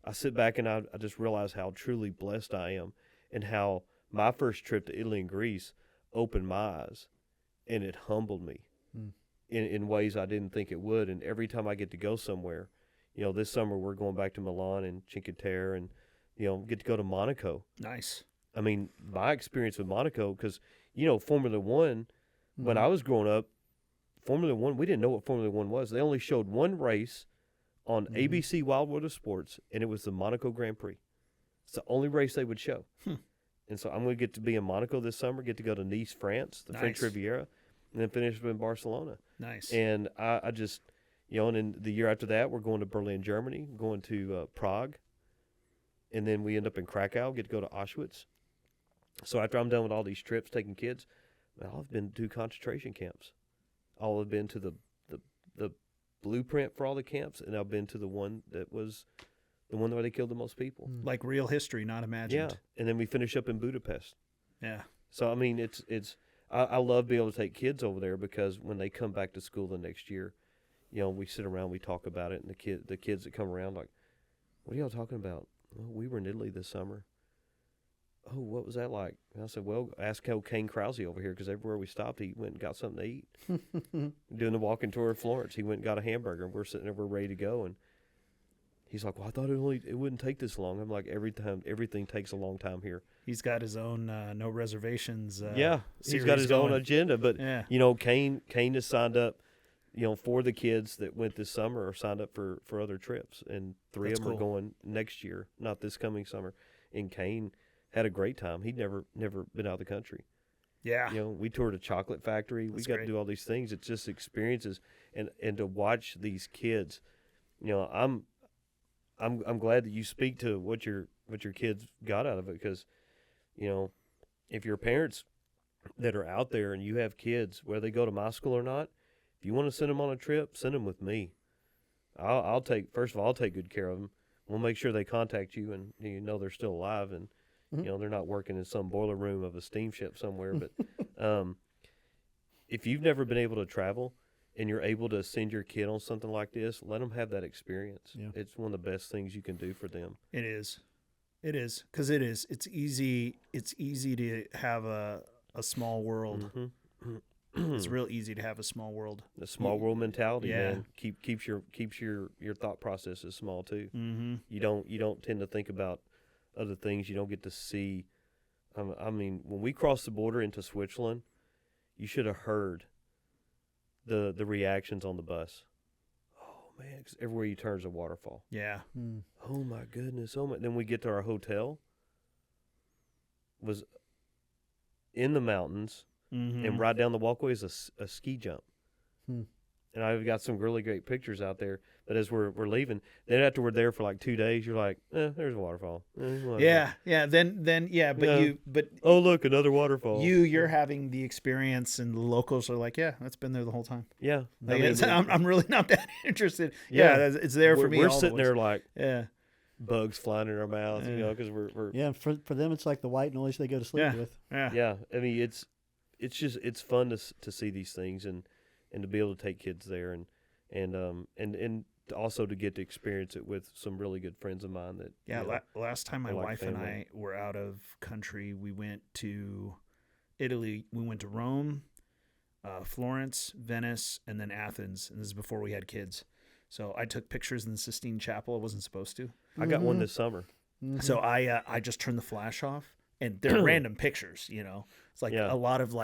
I sit back and I just realize how truly blessed I am, and how my first trip to Italy and Greece opened my eyes, and it humbled me in ways I didn't think it would. And every time I get to go somewhere, this summer we're going back to Milan and Cinque Terre, and get to go to Monaco. Nice. I mean, my experience with Monaco, because Formula One, when I was growing up, Formula One, we didn't know what Formula One was. They only showed one race on ABC Wild World of Sports, and it was the Monaco Grand Prix. It's the only race they would show. And so I'm going to get to be in Monaco this summer, get to go to Nice, France, the French Riviera, and then finish in Barcelona. Nice. And I just, and then the year after that, we're going to Berlin, Germany, going to Prague, and then we end up in Krakow, get to go to Auschwitz. So after I'm done with all these trips, taking kids, I've been to concentration camps. I'll have been to the blueprint for all the camps, and I've been to the one that was the one where they killed the most people. Like real history, not imagined. Yeah, and then we finish up in Budapest. Yeah. So I mean, I love being able to take kids over there, because when they come back to school the next year, we sit around, we talk about it, and the kids that come around like, what are y'all talking about? Well, we were in Italy this summer. Oh, what was that like? And I said, well, ask Kane Krause over here, because everywhere we stopped, he went and got something to eat. Doing the walking tour of Florence, he went and got a hamburger, and we're sitting there, we're ready to go. And he's like, well, I thought it wouldn't take this long. I'm like, everything takes a long time here. He's got his own no reservations. He's got his own agenda. But, yeah. Kane has signed up, for the kids that went this summer, or signed up for other trips. And three That's of them are cool. going next year, not this coming summer. And Kane had a great time. He'd never been out of the country. Yeah. We toured a chocolate factory. That's we got great. to do all these things. It's just experiences, and to watch these kids. I'm glad that you speak to what your kids got out of it, because, if your parents that are out there and you have kids, whether they go to my school or not, if you want to send them on a trip, send them with me. I'll take good care of them. We'll make sure they contact you, and they're still alive, and they're not working in some boiler room of a steamship somewhere. But if you've never been able to travel and you're able to send your kid on something like this, let them have that experience. Yeah. It's one of the best things you can do for them. It is. Because it is. It's easy to have a small world. It's real easy to have a small world. The small world mentality, Yeah. man, keeps your thought processes small too. Mm-hmm. You don't tend to think about other things. You don't get to see. I mean, when we crossed the border into Switzerland, you should have heard the reactions on the bus. Oh man, 'cause everywhere you turn is a waterfall. Yeah. Oh my goodness. Oh my. Then we get to our hotel. Was in the mountains. Mm-hmm. And right down the walkway is a ski jump. And I've got some really great pictures out there. But as we're leaving, then after we're there for like 2 days, you're like, there's a waterfall. Yeah. Then yeah. But oh look, another waterfall. you're having the experience, and the locals are like, yeah, that's been there the whole time. Yeah. Like, I'm really not that interested. Yeah, it's there for me. We're all sitting the there like bugs flying in our mouths, because we're Yeah, for them, it's like the white noise they go to sleep with. yeah. I mean, it's fun to see these things, and to be able to take kids there, and also to get to experience it with some really good friends of mine that last time my like wife and family. I were out of country, we went to Italy. We went to Rome, Florence, Venice, and then Athens. And this is before we had kids. So I took pictures in the Sistine Chapel. I wasn't supposed to. I got one this summer. So I just turned the flash off, and they're random pictures, It's like a lot of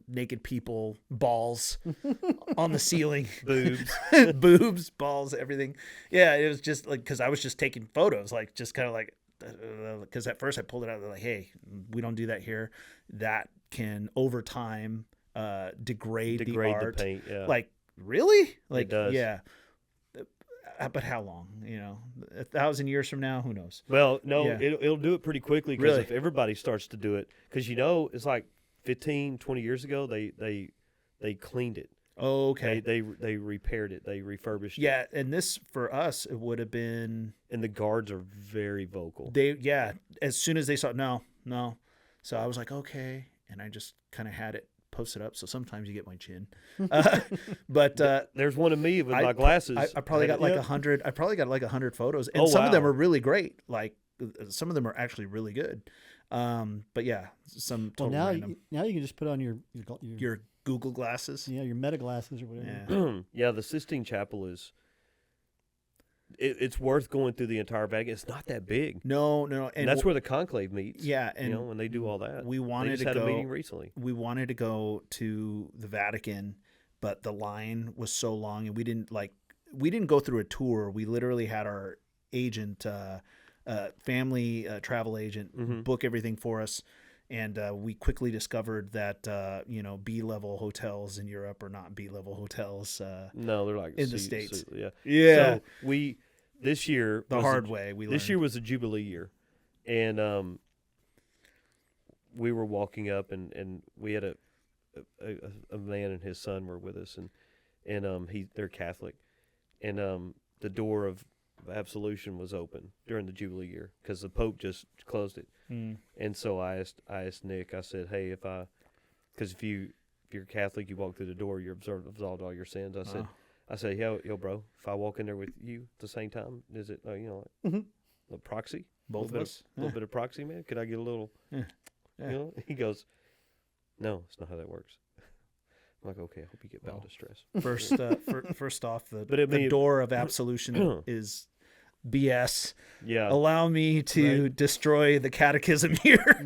naked people, balls on the ceiling, boobs, balls, everything. Yeah, it was just like, because I was just taking photos, like just kind of like, because at first I pulled it out, they're like, hey, we don't do that here. That can over time degrade the art. The paint. Yeah. Like, really? Like, it does. Yeah. But how long? 1,000 years from now, who knows? Well, no, Yeah. it'll do it pretty quickly, because Really? if everybody starts to do it, because it's like 15, 20 years ago they cleaned it. Oh, okay. They repaired it. They refurbished it. Yeah, and this for us, it would have been And the guards are very vocal. as soon as they saw, no, no. So I was like, okay, and I just kind of had it posted up. So sometimes you get my chin, but There's one of me with I my glasses. I probably got like 100. I probably got like 100 photos, and some of them are really great. Like some of them are actually really good. But yeah, some total random. Now you can just put on your Google glasses. Yeah, your meta glasses or whatever. Yeah. Yeah, the Sistine Chapel is. It's worth going through the entire Vatican. It's not that big. No, and that's where the conclave meets. Yeah, and when they do all that. We wanted they just to had go. a meeting recently. We wanted to go to the Vatican, but the line was so long, and we didn't go through a tour. We literally had our agent, family travel agent, book everything for us. And we quickly discovered that B-level hotels in Europe are not B-level hotels. No, they're like in the States. Yeah. So this year the hard way. This year was a Jubilee year, and we were walking up, and we had a man and his son were with us, and they're Catholic, and the door of absolution was open during the Jubilee year because the Pope just closed it. And so I asked Nick. I said, "Hey, because if you're Catholic, you walk through the door, you're absolved all your sins." I said, yo, bro, if I walk in there with you at the same time, is it a proxy? Both of us, a little bit of proxy, man. Could I get a little? Yeah. He goes, "No, it's not how that works." I'm like, okay, I hope you get bowel distress. First off, the door of absolution is BS. Yeah. Allow me to destroy the catechism here.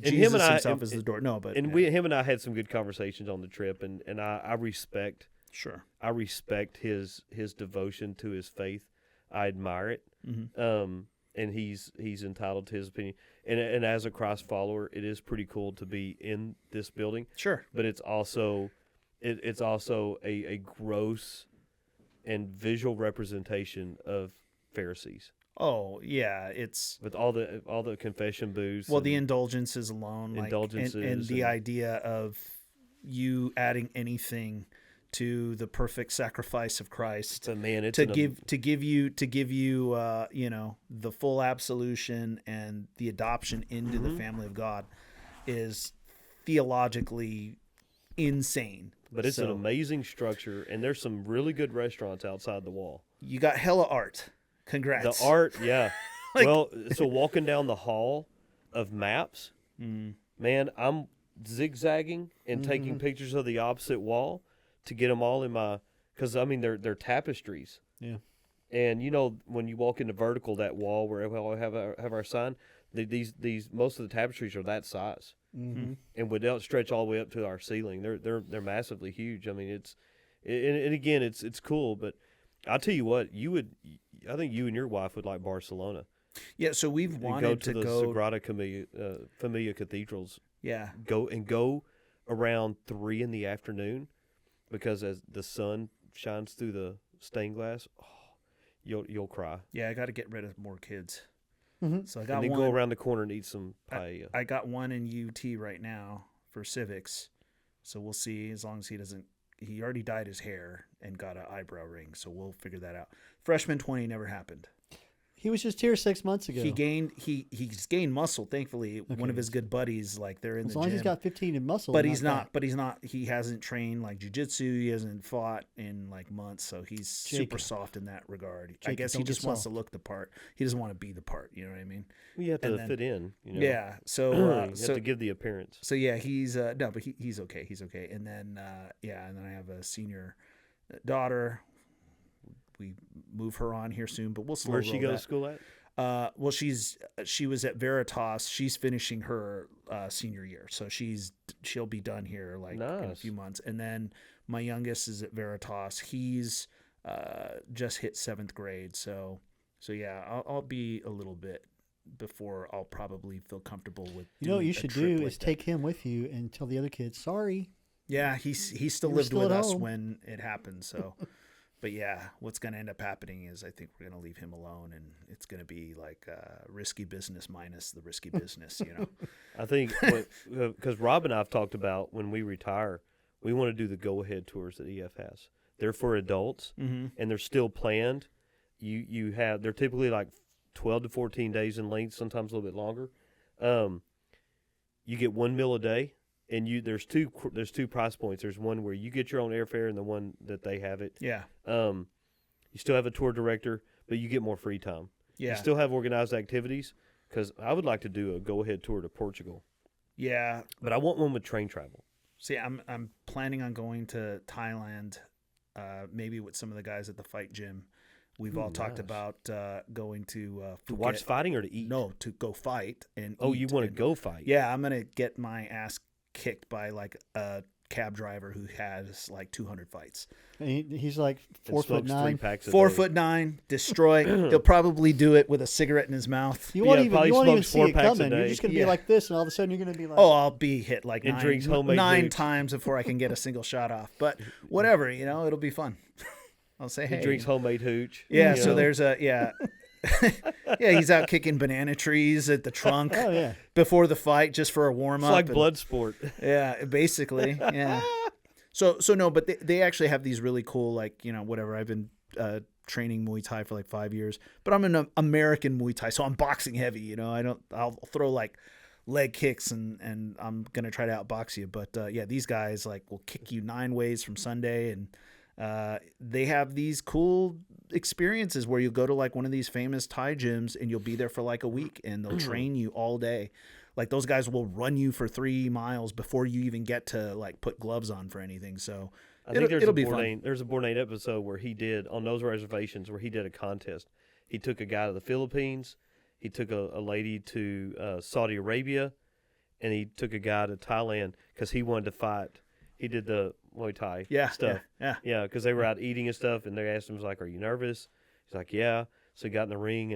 Jesus himself is the door. No, but him and I had some good conversations on the trip, and I respect. Sure. I respect his devotion to his faith. I admire it. And he's entitled to his opinion. And as a Christ follower, it is pretty cool to be in this building. Sure. But it's also a gross and visual representation of Pharisees. Oh yeah, it's with all the confession booths. Well, the indulgences alone, and the idea of you adding anything to the perfect sacrifice of Christ, to give you the full absolution and the adoption into the family of God is theologically insane. But it's an amazing structure, and there's some really good restaurants outside the wall. You got hella art. Congrats. The art, yeah. So walking down the hall of maps, man, I'm zigzagging and taking pictures of the opposite wall to get them all in my, because they're tapestries. Yeah. And when you walk into vertical, that wall where we have our sign, these most of the tapestries are that size, and would stretch all the way up to our ceiling. They're massively huge. I mean, and again, it's cool. But I'll tell you what, I think you and your wife would like Barcelona. Yeah, so we've wanted to go the Sagrada Familia cathedrals. Yeah, go around 3 p.m, because as the sun shines through the stained glass, you'll cry. Yeah, I got to get rid of more kids. So I got and then one. Go around the corner and eat some paella. I got one in UT right now for civics, so we'll see. As long as he already dyed his hair and got an eyebrow ring, so we'll figure that out. Freshman 20 never happened. He was just here 6 months ago. He's gained muscle. Thankfully, one of his good buddies, they're in the gym. As long as he's got 15 in muscle. But he's not. He hasn't trained jiu-jitsu. He hasn't fought in months, so he's super soft in that regard. I guess he just wants to look the part. He doesn't want to be the part. You know what I mean? You have to fit in. Yeah. So you have to give the appearance. So yeah, he's no, but he's okay. He's okay. And then and then I have a senior daughter. We move her on here soon, but we'll slow roll that. Where's she go to school at? Well, she was at Veritas. She's finishing her senior year, so she'll be done here in a few months. And then my youngest is at Veritas. He's just hit 7th grade, so yeah, I'll be a little bit before I'll probably feel comfortable with. What you should do is take him with you and tell the other kids, sorry. Yeah, he still lived with us when it happened, so. But yeah, what's going to end up happening is I think we're going to leave him alone, and it's going to be risky business minus the risky business, I think because Rob and I have talked about when we retire, we want to do the go-ahead tours that EF has. They're for adults, and they're still planned. They're typically 12 to 14 days in length, sometimes a little bit longer. You get 1 meal a day, and there's two price points. There's one where you get your own airfare, and the one that they have it. Yeah. You still have a tour director, but you get more free time. Yeah. You still have organized activities, because I would like to do a go-ahead tour to Portugal. Yeah. But I want one with train travel. See, I'm planning on going to Thailand, maybe with some of the guys at the fight gym. We've all talked about going to Phuket. To watch fighting or to eat? No, to go fight and Oh, eat. you want to go fight? Yeah, I'm gonna get my ass kicked by like a cab driver who has like 200 fights. And he's like 4'9". 4'9", destroy. He'll probably do it with a cigarette in his mouth. You won't even see it packs coming. You're just gonna be like this, and all of a sudden you're gonna be like, oh, I'll be hit like and drinks homemade nine hooch. times before I can get a single shot off. But whatever, it'll be fun. I'll say, hey. He drinks homemade hooch. Yeah, so there's yeah, he's out kicking banana trees at the trunk before the fight just for a warm up. It's like blood sport. Yeah, basically. Yeah. So no, but they actually have these really cool, like, whatever. I've been training Muay Thai for like 5 years, but I'm an American Muay Thai, so I'm boxing heavy. I'll throw like leg kicks and I'm gonna try to outbox you. But these guys like will kick you 9 ways from Sunday, and they have these cool experiences where you go to like one of these famous Thai gyms and you'll be there for like a week and they'll train you all day. Like those guys will run you for 3 miles before you even get to like put gloves on for anything. So I think it'll be fun. There's a Bourdain episode where he did on those reservations where he did a contest. He took a guy to the Philippines, he took a lady to Saudi Arabia, and he took a guy to Thailand because he wanted to fight. He did the Muay Thai stuff. Yeah, because they were out eating and stuff, and they asked him, like, "Are you nervous?" He's like, "Yeah." So he got in the ring,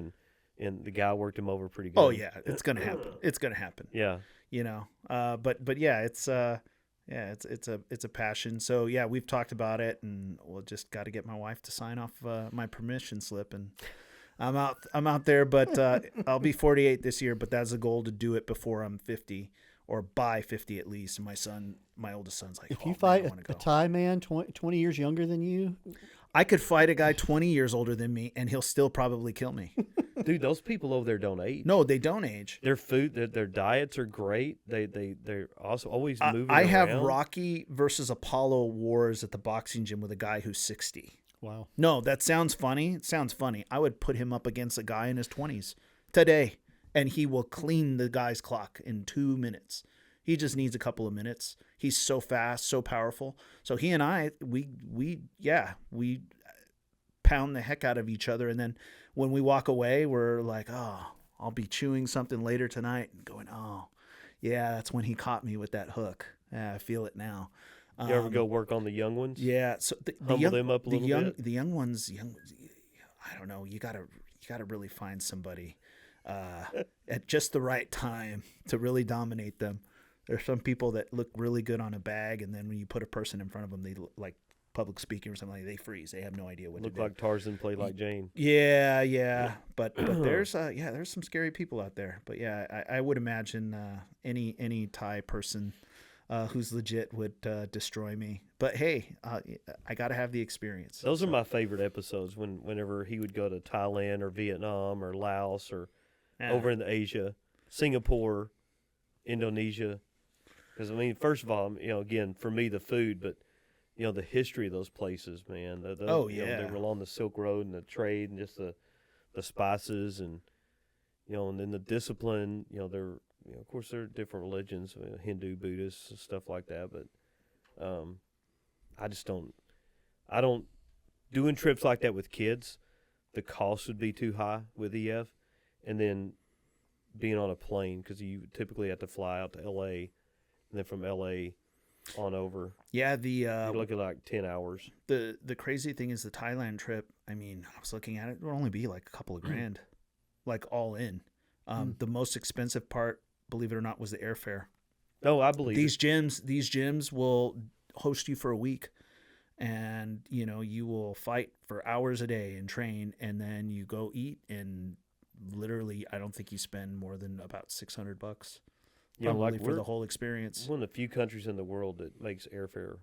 and the guy worked him over pretty good. Oh yeah, it's gonna happen. It's gonna happen. Yeah, but yeah, it's a passion. So yeah, we've talked about it, and we'll just got to get my wife to sign off my permission slip, and I'm out there. But I'll be 48 this year, but that's a goal to do it before I'm 50. Or by 50 at least. And my oldest son's like, if you fight a Thai man 20 years younger than you, I could fight a guy 20 years older than me, and he'll still probably kill me. Dude, those people over there don't age. No, they don't age. Their food, their diets are great. They're also always moving I around. have Rocky versus Apollo wars at the boxing gym with a guy who's 60. Wow. No, that sounds funny. It sounds funny. I would put him up against a guy in his 20s today, and he will clean the guy's clock in 2 minutes. He just needs a couple of minutes. He's so fast, so powerful. So he and I, we pound the heck out of each other. And then when we walk away, we're like, oh, I'll be chewing something later tonight and going, oh, yeah, that's when he caught me with that hook. Yeah, I feel it now. You ever go work on the young ones? Yeah. So humble them up a little bit. The young ones, I don't know. You gotta really find somebody at just the right time to really dominate them. There's some people that look really good on a bag, and then when you put a person in front of them, they look like public speaking or something. They freeze. They have no idea what to do. Look like Tarzan, play like Jane. Yeah. But there's some scary people out there. But yeah, I would imagine any Thai person who's legit would destroy me. But hey, I got to have the experience. Those are my favorite episodes. Whenever he would go to Thailand or Vietnam or Laos or over in Asia, Singapore, Indonesia. Because, first of all, again, for me, the food, but, the history of those places, man. They were along the Silk Road and the trade and just the spices and, and then the discipline, they're, of course, there are different religions, Hindu, Buddhist, stuff like that. But I don't, doing trips like that with kids, the cost would be too high with EF. And then being on a plane, because you typically have to fly out to L.A., and then from L.A. on over. Yeah, you're looking like 10 hours. The crazy thing is the Thailand trip, I was looking at it, would only be like a couple of grand, like all in. The most expensive part, believe it or not, was the airfare. Oh, I believe these gyms will host you for a week, and you will fight for hours a day and train, and then you go eat, and literally I don't think you spend more than about $600 probably for the whole experience. One of the few countries in the world that makes airfare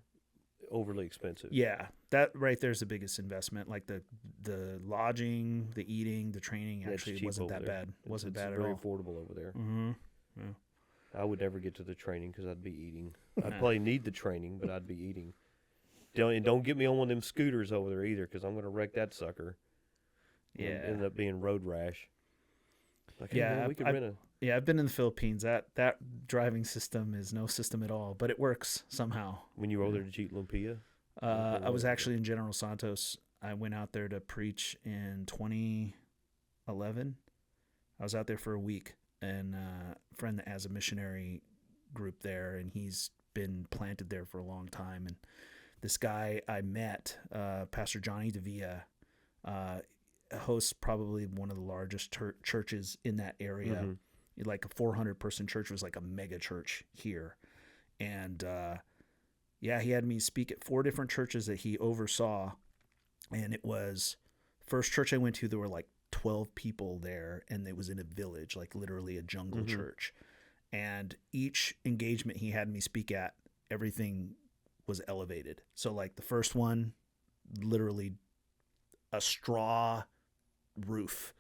overly expensive. Yeah, that right there's the biggest investment. Like the lodging, the eating, the training actually wasn't that bad. Wasn't bad at all. Very affordable over there. Mm-hmm. Yeah. I would never get to the training because I'd be eating. I'd probably need the training, but I'd be eating. Don't get me on one of them scooters over there either, because I'm going to wreck that sucker. Yeah. And end up being road rash. Like, hey, Yeah, man, we could rent a... Yeah, I've been in the Philippines. That driving system is no system at all, but it works somehow. When you were over there to cheat Lumpia? I was actually in General Santos. I went out there to preach in 2011. I was out there for a week, and a friend that has a missionary group there, and he's been planted there for a long time. And this guy I met, Pastor Johnny Govea, hosts probably one of the largest churches in that area. Mm-hmm. Like a 400-person church was like a mega church here. And yeah, he had me speak at 4 different churches that he oversaw. And it was, first church I went to, there were like 12 people there, and it was in a village, like literally a jungle mm-hmm. church. And each engagement he had me speak at, everything was elevated. So like the first one, literally a straw roof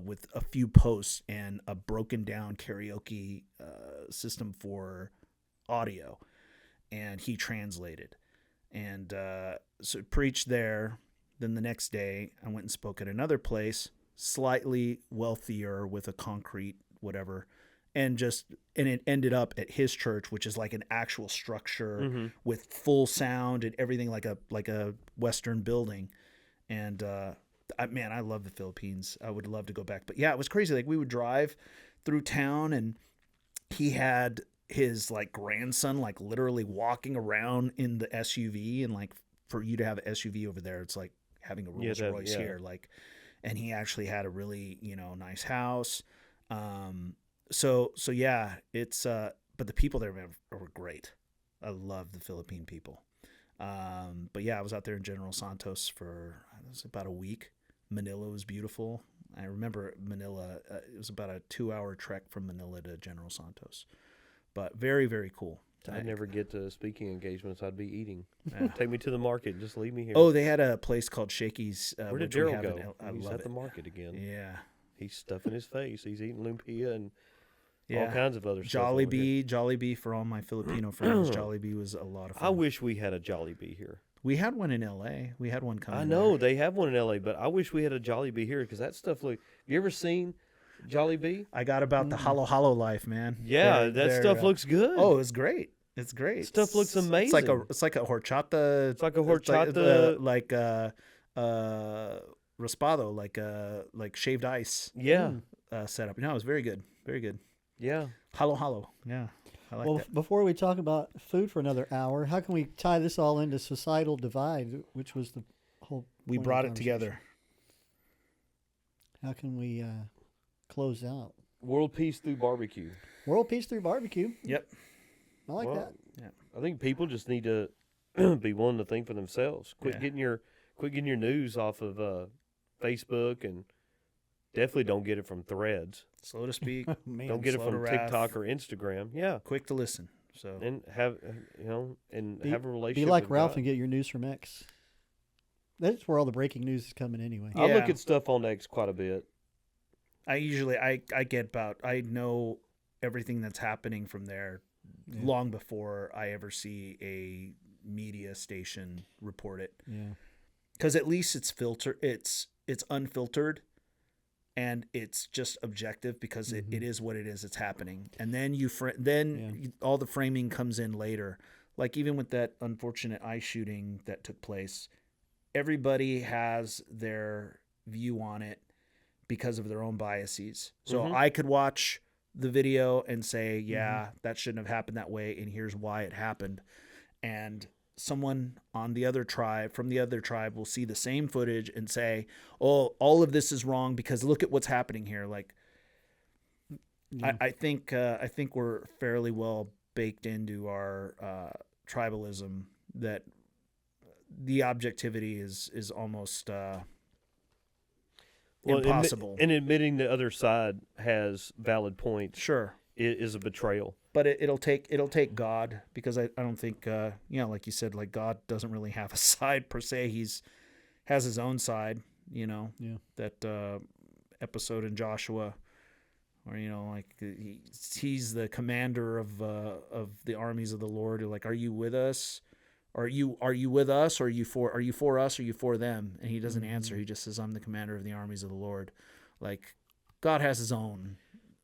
with a few posts and a broken down karaoke system for audio. And he translated. And so preached there. Then the next day I went and spoke at another place, slightly wealthier with a concrete whatever. And it ended up at his church, which is like an actual structure mm-hmm. with full sound and everything, like a Western building. And I love the Philippines. I would love to go back. But yeah, it was crazy. Like we would drive through town, and he had his like grandson like literally walking around in the SUV. And like for you to have an SUV over there, it's like having a Rolls Royce here. Like, and he actually had a really nice house. So yeah, it's but the people there were great. I love the Philippine people. But yeah, I was out there in General Santos for about a week. Manila was beautiful. I remember Manila. It was about a 2-hour trek from Manila to General Santos, but very, very cool. I'd never get to speaking engagements. I'd be eating. Yeah. Take me to the market. Just leave me here. Oh, they had a place called Shakey's. Where did Daryl go? He's at the market again. Yeah. He's stuffing his face. He's eating lumpia and all kinds of other stuff. Jollibee for all my Filipino friends. Jollibee was a lot of fun. I wish we had a Jollibee here. We had one in L.A. We had one coming. I know they have one in L.A., but I wish we had a Jollibee here because that stuff look. You ever seen Jollibee? I got about the halo life, man. Yeah, that stuff looks good. Oh, it's great. It's great. Stuff looks amazing. It's like a horchata. It's like a horchata, like raspado, like shaved ice. Yeah. Setup. No, it was very good. Very good. Yeah. Halo. Yeah. I like that. Before we talk about food for another hour, how can we tie this all into societal divide, which was the whole point we brought it together. How can we close out? World peace through barbecue. World peace through barbecue. Yep. I like that. Yeah. I think people just need to be willing to think for themselves. Quit getting your news off of Facebook, and definitely don't get it from Threads. Slow to speak. Don't get it from TikTok or Instagram. Yeah. Quick to listen. So and have have a relationship. Be like with Ralph God. and get your news from X. That's where all the breaking news is coming anyway. I look at stuff on X quite a bit. I know everything that's happening from there long before I ever see a media station report it. Yeah. Because at least it's it's unfiltered, and it's just objective because it is what it is. It's happening, and then all the framing comes in later. Like even with that unfortunate ICE shooting that took place, everybody has their view on it because of their own biases. So I could watch the video and say, that shouldn't have happened that way, and here's why it happened. And someone on the other tribe, from the other tribe, will see the same footage and say, oh, all of this is wrong because look at what's happening here. Like, I think we're fairly well baked into our tribalism that the objectivity is almost impossible. And admitting the other side has valid points, sure, is a betrayal. But it'll take God, because I don't think like you said, like God doesn't really have a side per se. Has his own side, that episode in Joshua or like he's the commander of the armies of the Lord. Or like, are you with us? Are you with us? Or are you for us? Or are you for them? And he doesn't answer. He just says, I'm the commander of the armies of the Lord. Like, God has his own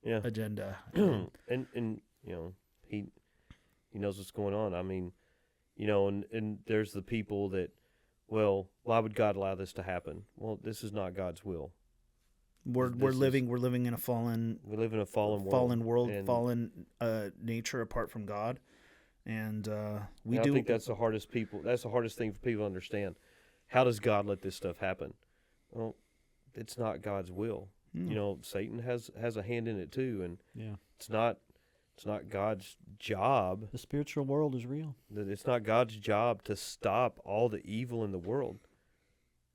agenda. and he knows what's going on. I mean, and there's the people that, well, why would God allow this to happen? Well, this is not God's will. We're living in a fallen. We live in a fallen world, fallen nature apart from God, and I think that's the hardest thing for people to understand. How does God let this stuff happen? Well, it's not God's will. Satan has a hand in it too, and it's not God's job. The spiritual world is real. It's not God's job to stop all the evil in the world.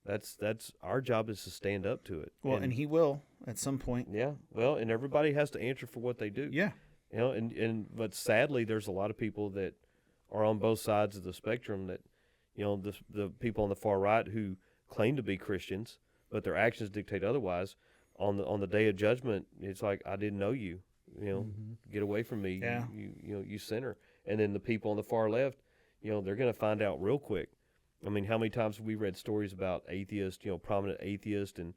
That's our job is to stand up to it. Well, and he will at some point. Yeah. Well, and everybody has to answer for what they do. Yeah. But sadly, there's a lot of people that are on both sides of the spectrum that, the people on the far right who claim to be Christians, but their actions dictate otherwise. On the day of judgment, it's like, I didn't know you. Get away from me. Yeah. You sinner. And then the people on the far left, they're going to find out real quick. I mean, how many times have we read stories about atheists, prominent atheists and,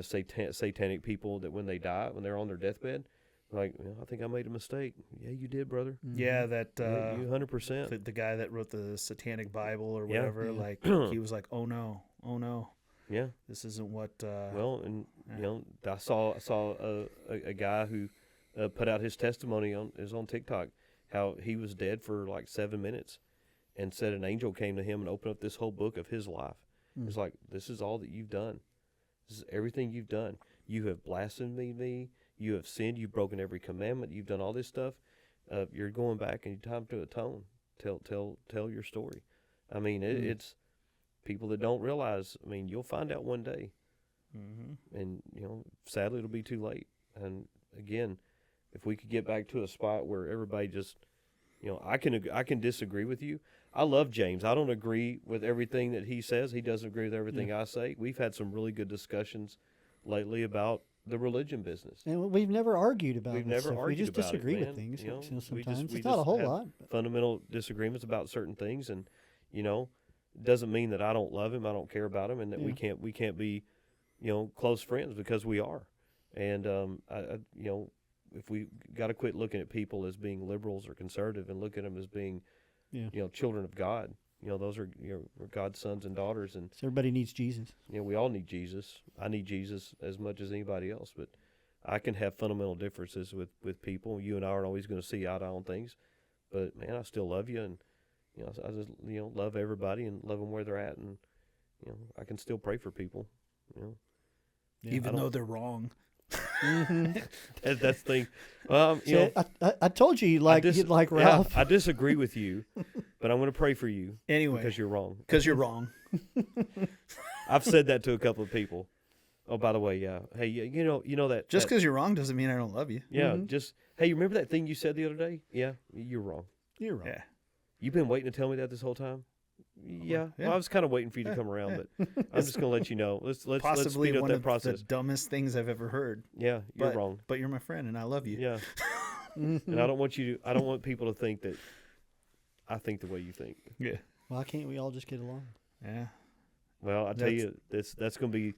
satanic people that when they die, when they're on their deathbed, like, I think I made a mistake. Yeah, you did, brother. Yeah, that you 100%. The guy that wrote the Satanic Bible or whatever, like he was like, oh no. Yeah, this isn't what. I saw a guy who put out his testimony on TikTok, how he was dead for like 7 minutes, and said an angel came to him and opened up this whole book of his life. It's like, this is all that you've done. This is everything you've done. You have blasphemed me. You have sinned. You've broken every commandment. You've done all this stuff. You're going back and it's time to atone. Tell your story. I mean, it's people that don't realize. I mean, you'll find out one day, and sadly, it'll be too late. And again, if we could get back to a spot where everybody just, I can disagree with you. I love James. I don't agree with everything that he says. He doesn't agree with everything I say. We've had some really good discussions lately about the religion business. And we've never argued about it. We just disagree with things. Sometimes it's not a whole lot. Fundamental disagreements about certain things, and it doesn't mean that I don't love him, I don't care about him, and that we can't be, close friends, because we are. And if we got to quit looking at people as being liberals or conservative and look at them as being, children of God. Those are God's sons and daughters, and so everybody needs Jesus. We all need Jesus. I need Jesus as much as anybody else, but I can have fundamental differences with people. You and I aren't always going to see eye to eye on things, but man, I still love you, and I just love everybody and love them where they're at, and I can still pray for people. Even though they're wrong. That's the thing. I told you you'd like Ralph. Yeah, I disagree with you, but I'm going to pray for you anyway because you're wrong. Because you're wrong. I've said that to a couple of people. Oh, by the way, yeah. Hey, you know that just because you're wrong doesn't mean I don't love you. Yeah, just hey, you remember that thing you said the other day? Yeah, you're wrong. You're wrong. Yeah. You've been waiting to tell me that this whole time. Yeah. Well, I was kind of waiting for you to come around, but I'm just going to let you know. Let's speed up that process. One of the dumbest things I've ever heard. Yeah, you're wrong. But you're my friend, and I love you. Yeah. And I don't want people to think that I think the way you think. Yeah. Why can't we all just get along? Yeah. Well, I tell you, that's going to be,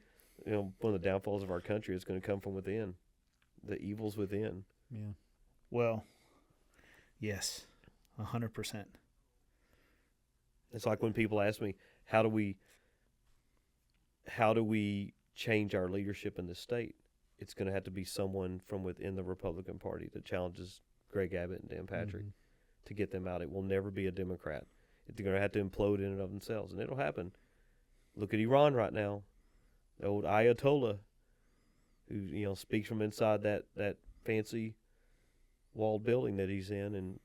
one of the downfalls of our country. It's going to come from within, the evils within. Yeah. Well, yes, 100%. It's like when people ask me, how do we change our leadership in the state? It's going to have to be someone from within the Republican Party that challenges Greg Abbott and Dan Patrick to get them out. It will never be a Democrat. They're going to have to implode in and of themselves, and it'll happen. Look at Iran right now. The old Ayatollah, who speaks from inside that fancy walled building that he's in, and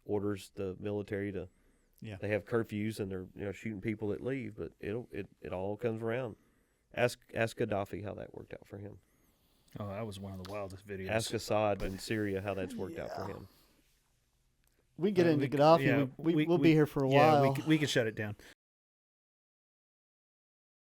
orders the military to. Yeah. They have curfews and they're shooting people that leave, but it all comes around. Ask Gaddafi how that worked out for him. Oh, that was one of the wildest videos. Ask Assad in Syria how that's worked out for him. We get into Gaddafi. We'll be here for a while. We could shut it down.